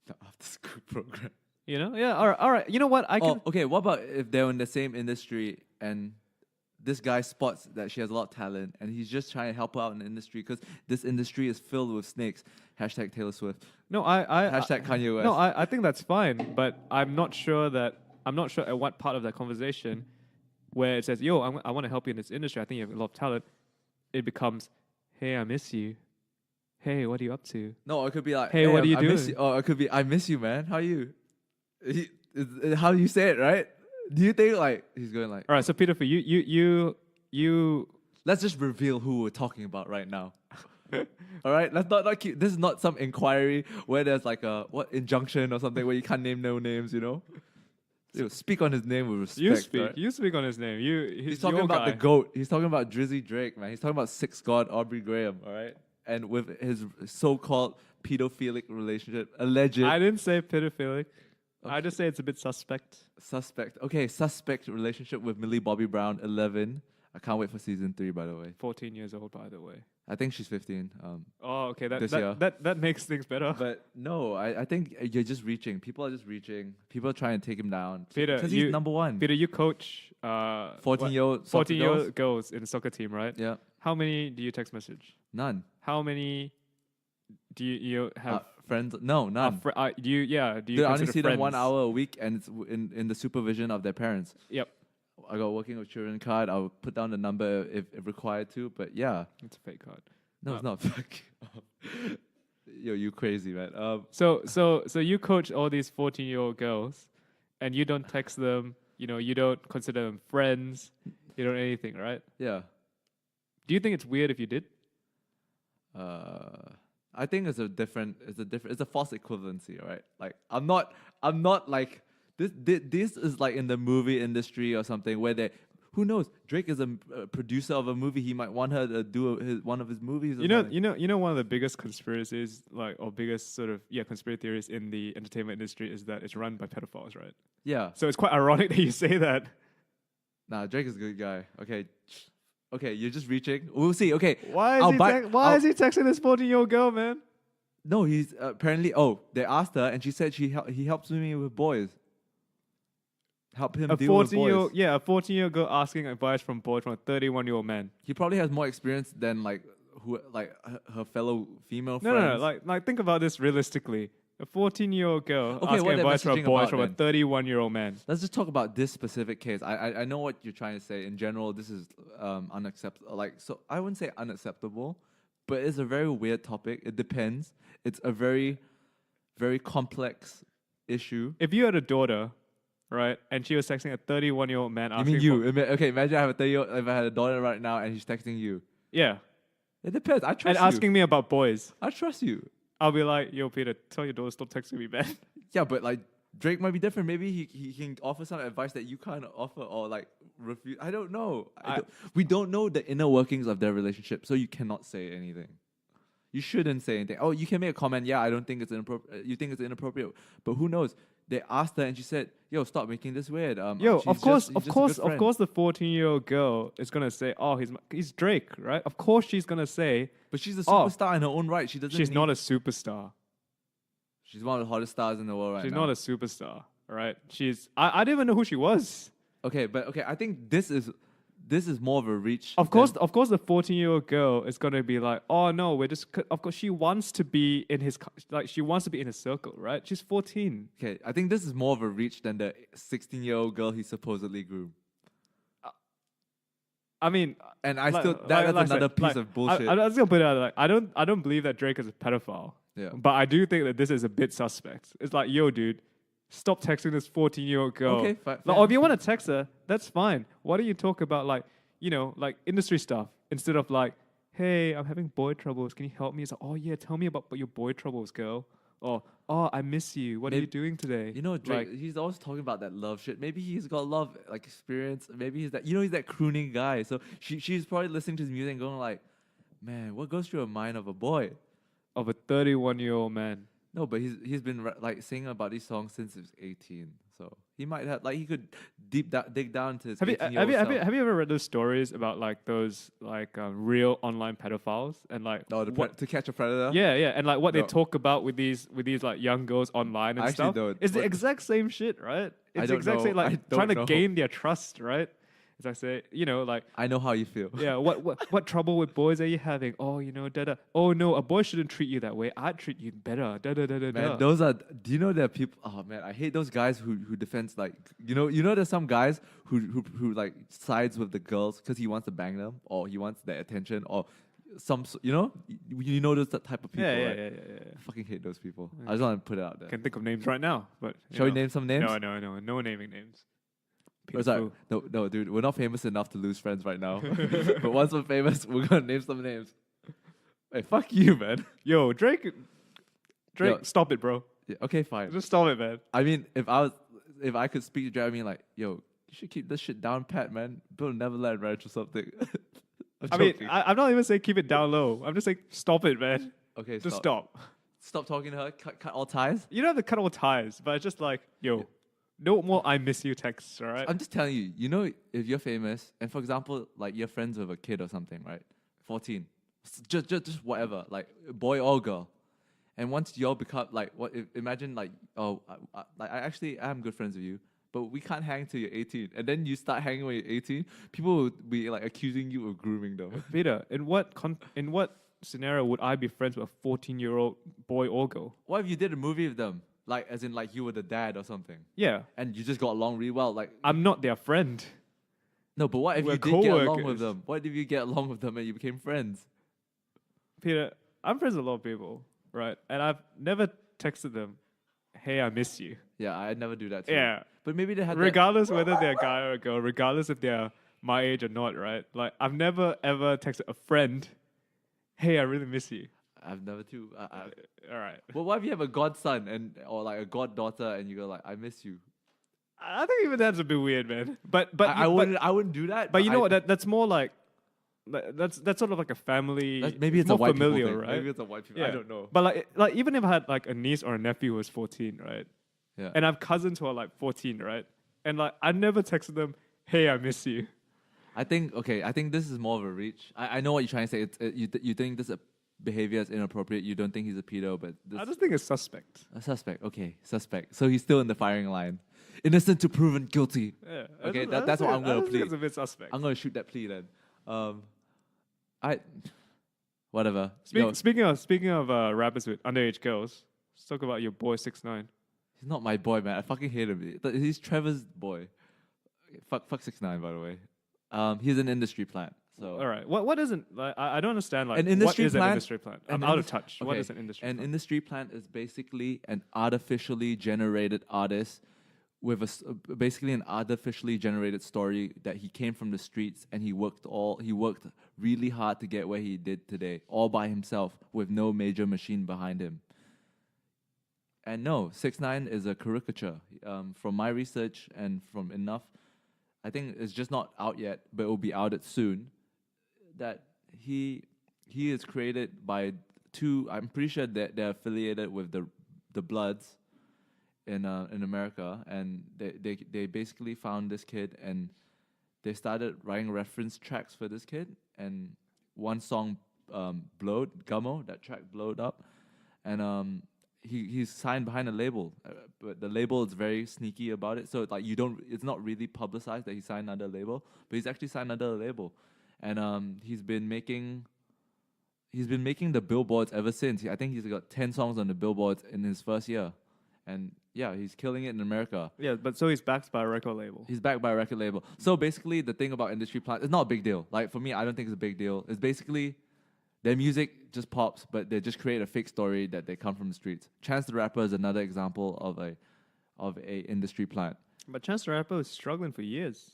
The after school program. Yeah. All right. You know what? I can. Okay. What about if they're in the same industry and this guy spots that she has a lot of talent and he's just trying to help her out in the industry because this industry is filled with snakes. # Taylor Swift. No, I Hashtag Kanye West. No, I think that's fine, but I'm not sure at what part of that conversation where it says, "Yo, I want to help you in this industry. I think you have a lot of talent." It becomes, "Hey, I miss you. Hey, what are you up to?" No, it could be like, Hey, what are you I miss doing? you. Or it could be, I miss you, man. How are you? How do you say it, right? Do you think like he's going like, All right, so Peter, for you. let's just reveal who we're talking about right now. All right, let's not keep. This is not some inquiry where there's like a injunction or something where you can't name no names. You know, speak on his name with respect. You speak. right? You speak on his name. He's He's talking your about guy. the GOAT. He's talking about Drizzy Drake, man. He's talking about Six God Aubrey Graham. All right, and with his so-called pedophilic relationship, alleged I didn't say pedophilic. I just say it's a bit suspect. suspect. Okay, suspect relationship with Millie Bobby Brown, 11. I can't wait for season 3. By the way, 14 years old, by the way. I think she's 15. Oh, okay. This year. That makes things better. But no, I think you're just reaching. People are just reaching. People are trying to take him down. Peter, because he's number one. Peter, you coach 14-year-old 14-year-old girls in the soccer team, right? Yeah, How many do you text message? none. How many do you have? Friends? No, none. Do you They only consider see them 1 friends? hour a week, and it's in the supervision of their parents. Yep, I got working with children card. I'll put down the number if required to. But yeah, it's a fake card. no, it's not. Yo, you crazy man. So you coach all these 14-year-old girls, and you don't text them. You don't consider them friends. You don't anything, right? Yeah. Do you think it's weird if you did? I think it's a false equivalency, right? Like I'm not like this. This is like in the movie industry or something where who knows? Drake is a producer of a movie. He might want her to do one of his movies. Or something. One of the biggest conspiracies, or biggest sort of conspiracy theories in the entertainment industry is that it's run by pedophiles, right? Yeah. So it's quite ironic that you say that. Nah, Drake is a good guy. Okay, you're just reaching. We'll see. Okay. Why is he texting this 14-year-old girl, man? No, he's apparently. Oh, they asked her, and she said he helps me with boys. Help him deal with boys. A 14-year-old girl asking advice from boys from a 31-year-old man. He probably has more experience than her fellow female No, friends. like think about this realistically. A 14-year-old girl Okay, asking what they're advice from messaging boys about from a then. 31-year-old man. Let's just talk about this specific case. I know what you're trying to say. In general, this is unacceptable. So I wouldn't say unacceptable, but it's a very weird topic. It depends. It's a very, very complex issue. If you had a daughter, right, and she was texting a 31-year-old man You asking mean you? Okay, imagine I have a 30-year-old. If I had a daughter right now and he's texting you, Yeah. it depends. I trust And you. asking me about boys. I trust you. I'll be like, yo, Peter, tell your daughter stop texting me, man. Yeah, but like Drake might be different. Maybe he can offer some advice that you can't offer or like refuse. I don't know. We don't know the inner workings of their relationship, so you cannot say anything. You shouldn't say anything. Oh, you can make a comment. Yeah, I don't think it's inappropriate. You think it's inappropriate, but who knows? They asked her and she said, "Yo, stop making this weird." Yo, of course, he's just a good friend. the 14-year-old girl is gonna say, "Oh, he's Drake, right?" Of course, she's gonna say, But she's a Oh, superstar in her own right. She doesn't. "She's need- not a superstar. She's one of the hottest stars in the world right She's now. not a superstar, right? I didn't even know who she was. Okay, but okay, I think this is more of a reach. Of course, the 14-year-old girl is gonna be like, "Oh no, we're just." Of course, she wants to be in his she wants to be in his circle, right? She's 14. Okay, I think this is more of a reach than the 16-year-old girl he supposedly groomed. I mean, And I like- still like- that's like I another said, piece like, of bullshit. I'm just gonna put it out like I don't believe that Drake is a pedophile. Yeah. But I do think that this is a bit suspect. It's like, yo, dude, stop texting this 14-year-old girl. Okay, Like, fair or if you want to text her, that's fine. Why don't you talk about like industry stuff instead of like, hey, I'm having boy troubles. Can you help me? It's like, oh yeah, tell me about your boy troubles, girl. Or oh, I miss you. What are you doing today? You know, Drake, Like, he's always talking about that love shit. Maybe he's got love like experience. Maybe he's he's that crooning guy. So she's probably listening to his music and going like, man, what goes through a mind of a boy? of a 31-year-old man. No, but he's been like singing about these songs since he was 18. So he might have he could dig down into his Have you 18-year-old have you ever read those stories about like those real online pedophiles and like to catch a predator? yeah and like what they No. talk about with these like young girls online and I actually stuff? don't. It's the What- exact same shit, right? It's I the don't exact know. same I like don't trying to know. gain their trust, right? As I say, you know, like, I know how you feel. yeah, what trouble with boys are you having? Oh, you know, da da. Oh no, a boy shouldn't treat you that way. I'd treat you better. Da da da da Man, da. those are. Do you know there are people? Oh man, I hate those guys who defends like there's some guys who like sides with the girls because he wants to bang them or he wants their attention or you know those type of people, Yeah, right? yeah. I fucking hate those people. I just want to put it out there. Can't think of names right now, but Shall we name some names? No naming names. Oh, sorry. No, dude, we're not famous enough to lose friends right now. But once we're famous, we're gonna name some names. Hey, fuck you, man. Yo, Drake, Yo. stop it, bro. Yeah, okay, fine. Just stop it, man. I mean, if I could speak to Drake, I mean, like, yo, you should keep this shit down pat, man. Build Neverland Ranch or something. I'm I'm not even saying keep it down low. I'm just saying stop it, man. okay, Just stop. Stop talking to her. Cut all ties. You don't have to cut all ties, but it's just like, yo, no more I miss you texts, all right? I'm just telling you. You know, if you're famous, and for example, like you're friends with a kid or something, right? 14, just whatever, like boy or girl. And once y'all become like, imagine like, oh, I actually am good friends with you, but we can't hang till you're 18. And then you start hanging when you're 18, people will be like accusing you of grooming them. Peter, in what scenario would I be friends with a 14-year-old boy or girl? What if you did a movie with them? Like, as in like you were the dad or something, Yeah, and you just got along really well. Like, I'm not their friend. no, but what if We're you did get along co-workers. with them? What if you get along with them and you became friends? Peter, I'm friends with a lot of people, right? And I've never texted them, hey, I miss you. Yeah, I'd never do that too. Yeah. But maybe they had that. Regardless whether they're a guy or a girl, regardless if they're my age or not, right? Like, I've never ever texted a friend, hey, I really miss you. I've never too. All right. Well, what if you have a godson or like a goddaughter and you go like, I miss you? I think even that's a bit weird, man. But I wouldn't do that. But you know what? That's more like that's sort of like a family. Maybe it's a more white familiar, people thing. right? Maybe it's a white people. I don't know. But like even if I had like a niece or a nephew who was 14, right? Yeah. And I have cousins who are like 14, right? And like I never texted them, hey, I miss you. I think this is more of a reach. I know what you're trying to say. You think this behavior is inappropriate. You don't think he's a pedo, but I just think it's suspect. a suspect. Okay, suspect. So he's still in the firing line. Innocent to proven guilty. Yeah. Okay, that's what I'm gonna plead. It's a bit suspect. I'm gonna shoot that plea then. Whatever. Speaking of rappers with underage girls, let's talk about your boy 6ix9ine. He's not my boy, man. I fucking hate him. He's Trevor's boy. Fuck 6ix9ine, by the way. He's an industry plant. So All right, what isn't like I don't understand like An industry what is an plant- industry plant? an I'm out of indus- touch. What okay, is an industry An plant? industry plant is basically an artificially generated artist with basically an artificially generated story that he came from the streets and he worked really hard to get where he did today, all by himself with no major machine behind him. And no, 6ix9ine is a caricature. From my research and from enough, I think it's just not out yet, but it will be out soon. That he is created by two. I'm pretty sure that they're affiliated with the Bloods in America, and they basically found this kid and they started writing reference tracks for this kid. And one song blowed, Gummo, that track blowed up, and he's signed behind a label, but the label is very sneaky about it. So like it's not really publicized that he signed under a label, but he's actually signed under a label. And he's been making the billboards ever since. I think he's got 10 songs on the billboards in his first year. And yeah, he's killing it in America. Yeah, but so he's backed by a record label. He's backed by a record label. So basically the thing about industry plant, it's not a big deal. Like for me, I don't think it's a big deal. It's basically their music just pops, but they just create a fake story that they come from the streets. Chance the Rapper is another example of a industry plant. But Chance the Rapper was struggling for years.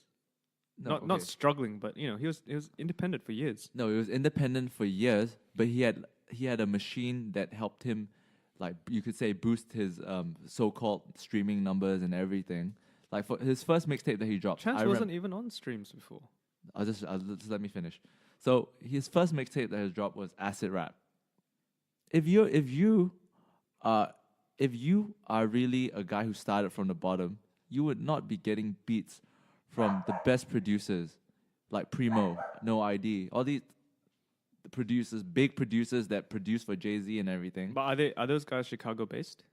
No, Not struggling, but you know, he was independent for years. No, he was independent for years, but he had a machine that helped him, like you could say, boost his so-called streaming numbers and everything. Like for his first mixtape that he dropped, Chance wasn't even on streams before. just let me finish. So his first mixtape that has dropped was Acid Rap. If you are really a guy who started from the bottom, you would not be getting beats from the best producers like Primo, No ID, all these producers, big producers that produce for Jay-Z and everything. But are those guys Chicago based?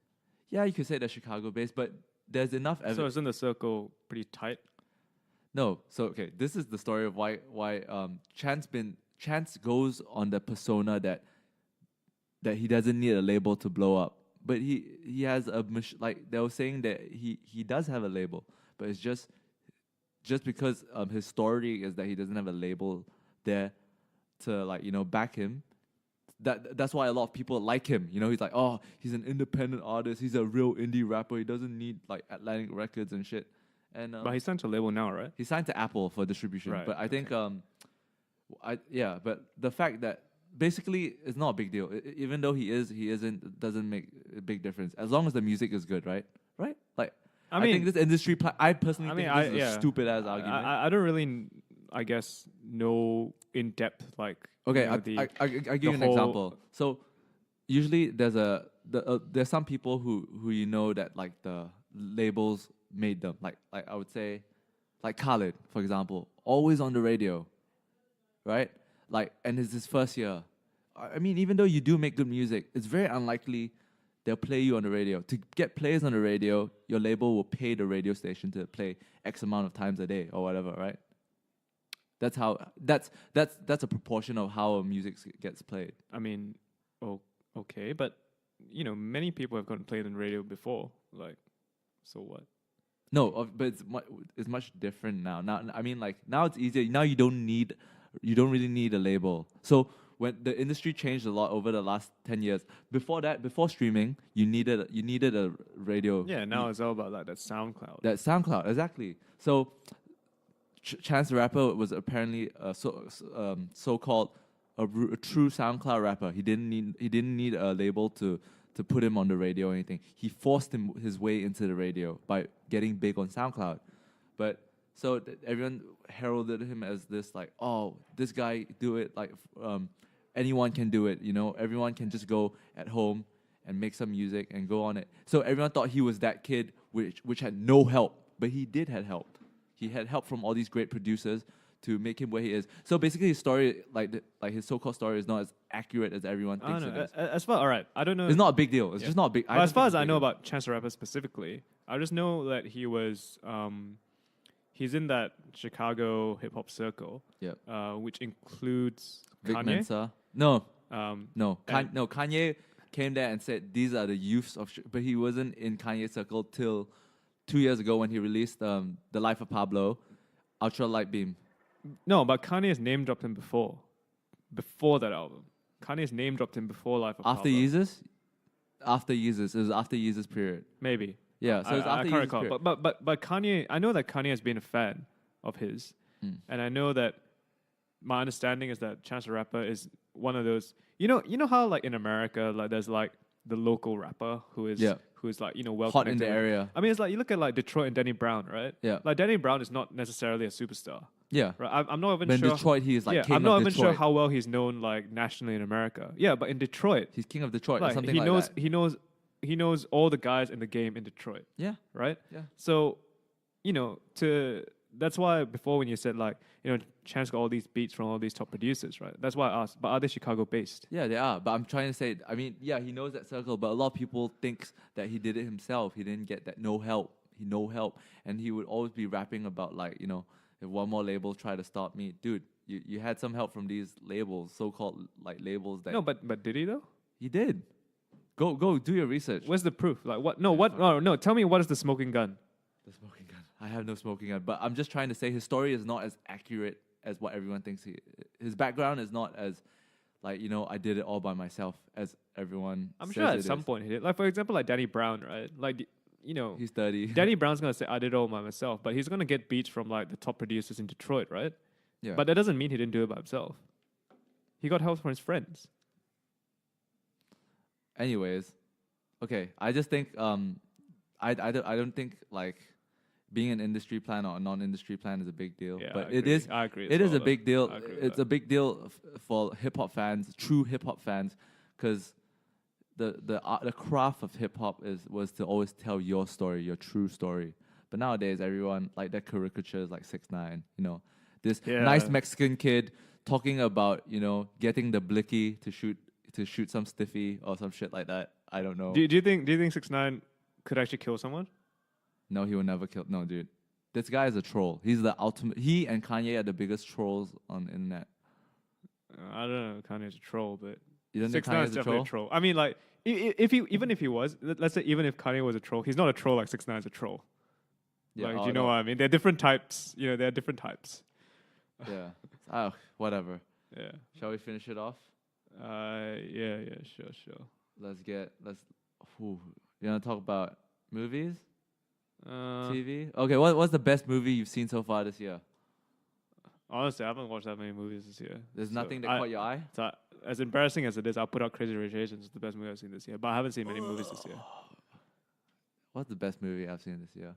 Yeah, you could say they're Chicago based, but there's enough So evidence. isn't the circle pretty tight? No, so okay, this is the story of why Chance goes on the persona that he doesn't need a label to blow up, but he has like they were saying that he does have a label, but it's just because his story is that he doesn't have a label there to like back him. That's why a lot of people like him. He's like, oh, he's an independent artist. He's a real indie rapper. He doesn't need like Atlantic Records and shit. And But he's signed to a label now, right? he signed to Apple for distribution. Right, But I think but the fact that basically it's not a big deal. Even though he isn't, doesn't make a big difference as long as the music is good, right? Right? Like I mean, think this industry. I personally I mean, think this is a stupid ass argument. I don't really, I guess, know in depth like. Okay, I give you an whole- example. So usually there's some people who that like the labels made them. Like I would say, like Khalid, for example, always on the radio, right? Like, and it's his first year. I mean, even though you do make good music, it's very unlikely they'll play you on the radio. To get players on the radio, your label will pay the radio station to play X amount of times a day or whatever, right? That's a proportion of how a music gets played. I mean, okay, but many people have gotten played on radio before. Like, so what? No, but it's much different now. Now, I mean, like now it's easier. Now you don't really need a label. So when the industry changed a lot over the last 10 years, before streaming, you needed a radio. Yeah, now it's all about like that SoundCloud. That SoundCloud, exactly. So Chance the Rapper was apparently so-called a true SoundCloud rapper. He didn't need a label to put him on the radio or anything. He forced his way into the radio by getting big on SoundCloud. But so everyone heralded him as this like, oh, this guy do it like anyone can do it. Everyone can just go at home and make some music and go on it. So everyone thought he was that kid which had no help, but he did have help. He had help from all these great producers to make him where he is. So basically, his story, like his so-called story, is not as accurate as everyone thinks it is. As far, all right, I don't know. It's not a big deal. It's just not a big. Well, as far as I know about Chance the Rapper specifically, I just know that he was, he's in that Chicago hip hop circle, which includes Vic Kanye. Mensa. No, And- Kanye came there and said these are the youths of, but he wasn't in Kanye's circle till 2 years ago when he released The Life of Pablo, Ultra Light Beam. No, but Kanye's name dropped him before that album. Kanye's name dropped him before Life of After Pablo. Yeezus? After Yeezus. It was after Yeezus period. Maybe. Yeah, so it's I after can't Yeezus recall. period. But Kanye, I know that Kanye has been a fan of his, and I know that my understanding is that Chance the Rapper is one of those. You know how like in America, like there's like the local rapper who is like well Hot in the connected. area. I mean, it's like you look at like Detroit and Danny Brown, right? Yeah. Like Danny Brown is not necessarily a superstar. Yeah. Right. I'm not even But in sure. Detroit, he is like king I'm not of even Detroit. sure how well he's known like nationally in America. Yeah, but in Detroit, He's king of Detroit or like, something he like knows that. he knows all the guys in the game in Detroit, Yeah. right? Yeah. So, that's why before when you said like, Chance got all these beats from all these top producers, right? That's why I asked, but are they Chicago based? Yeah, they are. But I'm trying to say, I mean, yeah, he knows that circle, but a lot of people think that he did it himself. He didn't get that no help. And he would always be rapping about like, if one more label tried to stop me, dude, you had some help from these labels, so-called like labels that. No, but did he though? He did. Go do your research. Where's the proof? Like what? No, what? No. Tell me what is the smoking gun? The smoking gun. I have no smoking gun, but I'm just trying to say his story is not as accurate as what everyone thinks. His background is not as, like, I did it all by myself as everyone. I'm says sure at it some is. point he did. Like for example, like Danny Brown, right? Like He's 30. Danny Brown's gonna say I did it all by myself, but he's gonna get beats from like the top producers in Detroit, right? Yeah. But that doesn't mean he didn't do it by himself. He got help from his friends. Anyways, okay. I just think I don't think like being an industry plan or a non-industry plan is a big deal. Yeah, but I it agree. is. I agree. It is a big deal. I agree with It's that. a big deal for hip hop fans, true hip hop fans, because the craft of hip hop was to always tell your story, your true story. But nowadays, everyone like their caricatures like 6ix9ine, this Yeah. nice Mexican kid talking about getting the blicky to shoot some stiffy or some shit like that. I don't know. Do you think 6ix9ine could actually kill someone? No, he will never kill. No, dude. This guy is a troll. He's the ultimate. He and Kanye are the biggest trolls on the internet. I don't know. Kanye's a troll, but You don't think 6ix9ine Kanye's is a definitely troll? a troll. I mean, like, if he even if he was, let's say even if Kanye was a troll, he's not a troll like 6ix9ine is a troll. Yeah, Like, oh, you know no. what I mean? They're different types. You know, they're different types. Yeah. Oh, whatever. Yeah. Shall we finish it off? Yeah, sure. You want to talk about movies? Uh, TV? Okay, what's the best movie you've seen so far this year? Honestly, I haven't watched that many movies this year. There's So nothing that caught your eye? So as embarrassing as it is, I'll put out Crazy Rich Asians. It's the best movie I've seen this year. But I haven't seen many movies this year. What's the best movie I've seen this year?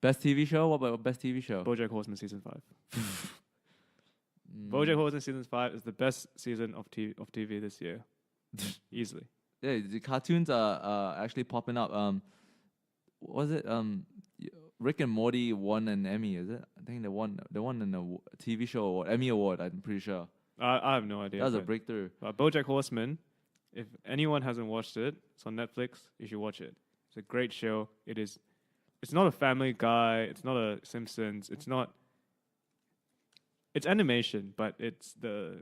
Best TV show? What about best TV show? BoJack Horseman season 5. BoJack Horseman season 5 is the best season of TV this year, easily. Yeah, the cartoons are actually popping up. Was it Rick and Morty won an Emmy? Is it? I think they won an TV show award, Emmy award. I'm pretty sure I have no idea. that was a but- breakthrough. But BoJack Horseman, if anyone hasn't watched it, it's on Netflix. You should watch it. It's a great show. It's not a Family Guy. It's not a Simpsons. It's animation, but it's the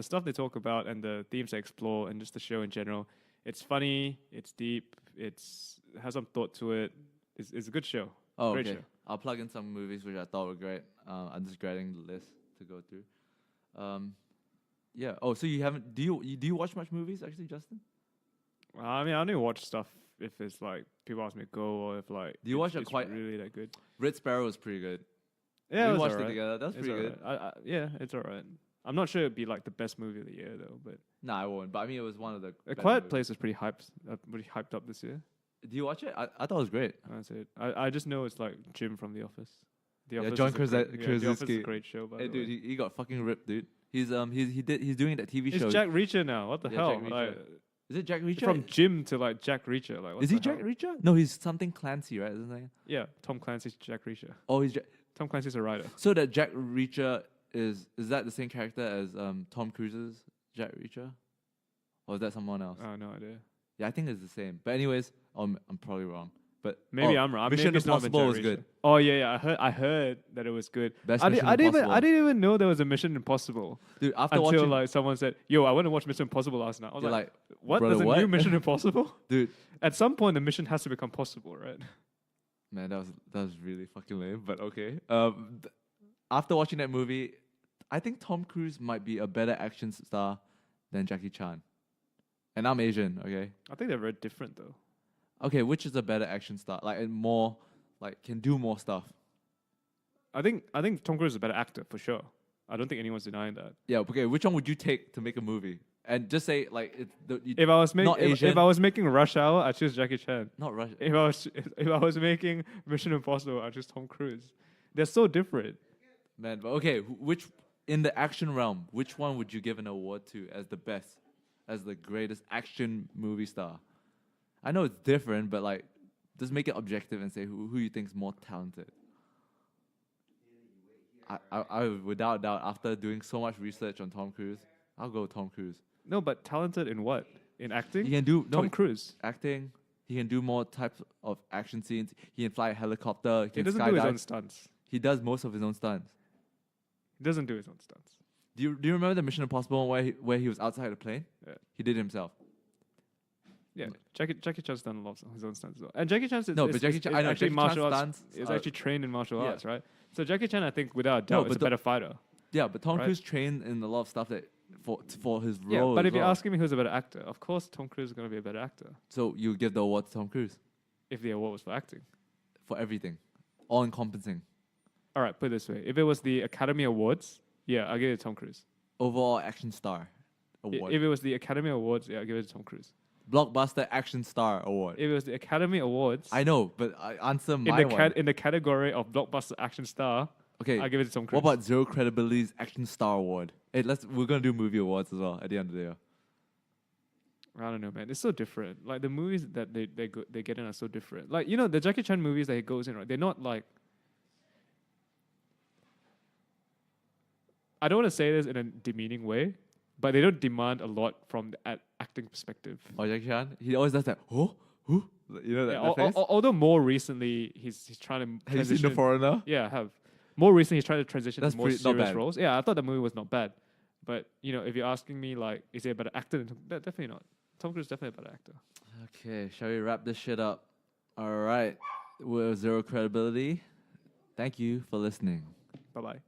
stuff they talk about and the themes they explore and just the show in general. It's funny. It's deep. It has some thought to it. It's a good show. Oh, Great okay. show. I'll plug in some movies which I thought were great. I'm just grabbing the list to go through. Yeah. Oh, so you haven't? Do you watch much movies actually, Justin? I mean, I only watch stuff if it's like people ask me to go or if like Do you watch it's a really that good. Red Sparrow was pretty good. Yeah, we it was watched it alright. together. That was It's pretty good. alright. Yeah, it's alright. I'm not sure it'd be like the best movie of the year though, but Nah, I won't. But I mean, it was one of the. A better Quiet movies. Place was pretty hyped up this year. Do you watch it? I thought it was great. That's it. I just know it's like Jim from The Office. The Yeah, Office John is a great- The Office is a Krasinski. great show. By Hey, the dude, way. he got fucking ripped, dude. He's doing that TV show. It's Jack Reacher now. What the Yeah, hell? Jack Reacher. Like, Is it Jack Reacher? from Jim to like Jack Reacher. Like, what Is the he Jack hell? Reacher? No, he's something Clancy, right? Isn't he? Yeah, Tom Clancy's Jack Reacher. Oh, he's Tom Clancy's a writer. so that Jack Reacher is that the same character as Tom Cruise's Jack Reacher, or is that someone else? No idea. Yeah, I think it's the same. But anyways, I'm probably wrong. But Maybe I'm wrong. Mission Maybe it's not been Impossible Jack was Reacher. good. Oh yeah. I heard that it was good. Best I Mission didn't Impossible. even know there was a Mission Impossible Dude, after until watching, like someone said, "Yo, I went to watch Mission Impossible last night." I was you're like, like, "What? brother, There's a what?" new Mission Impossible?" dude, At some point, the mission has to become possible, right? man, that was really fucking lame. But okay. After watching that movie, I think Tom Cruise might be a better action star than Jackie Chan. And I'm Asian, okay? I think they're very different though. Okay, which is a better action star? Like, and more, like, can do more stuff. I think Tom Cruise is a better actor for sure. I don't think anyone's denying that. Yeah, okay, which one would you take to make a movie? And just say, like, If I was Not making Asian. if I was making Rush Hour, I choose Jackie Chan. not Russia. If I was making Mission Impossible, I choose Tom Cruise. They're so different. Man, but okay, which, in the action realm, which one would you give an award to as the best, as the greatest action movie star? I know it's different, but like, just make it objective and say who you think's more talented. I without doubt, after doing so much research on Tom Cruise, I'll go Tom Cruise. No, but talented in what? In acting? He can do Tom Cruise. acting. He can do more types of action scenes. He can fly a helicopter. He He can doesn't do his own skydive. stunts. He does most of his own stunts. He doesn't do his own stunts. Do you remember the Mission Impossible one where he was outside the plane? Yeah. He did it himself. Yeah, Jackie Chan's done a lot of his own stunts as well. And Jackie Chan's No, but Jackie Chan- I know, actually Jackie martial Chan's arts. stunts Is are- actually trained in martial Yeah. arts, right? So Jackie Chan, I think, without a No, doubt, but is a the- better fighter. Yeah, but Tom Right? Cruise trained in a lot of stuff that for his role. Yeah, but as if you're well. asking me who's a better actor, of course Tom Cruise is going to be a better actor. So you give the award to Tom Cruise If the award was for acting. for everything, all encompassing. All right, put it this way: if it was the Academy Awards, yeah, I'll give it to Tom Cruise. Overall action star award. If it was the Academy Awards, yeah, I'll give it to Tom Cruise. Blockbuster action star award. If it was the Academy Awards, I know, but I answer my one. in the category of blockbuster action star, Okay, I'll give it to Tom Cruise. what about Zero Credibility's action star award? Hey, we're gonna do movie awards as well at the end of the year. I don't know, man. It's so different. Like the movies that they get in are so different. Like the Jackie Chan movies that he goes in, right? They're not like. I don't want to say this in a demeaning way, but they don't demand a lot from the acting perspective. Oh, Jackie Chan, he always does that. Oh, You know that, Yeah, that face? although more recently he's trying to Have you seen The transition. Foreigner? Yeah, I have. More recently he's trying to transition That's to more pretty- not serious bad. roles. Yeah, I thought the movie was not bad. But you know, if you're asking me like, is he a better actor? Definitely not. Tom Cruise is definitely a better actor. Okay, shall we wrap this shit up? All right. With zero credibility. Thank you for listening. Bye bye.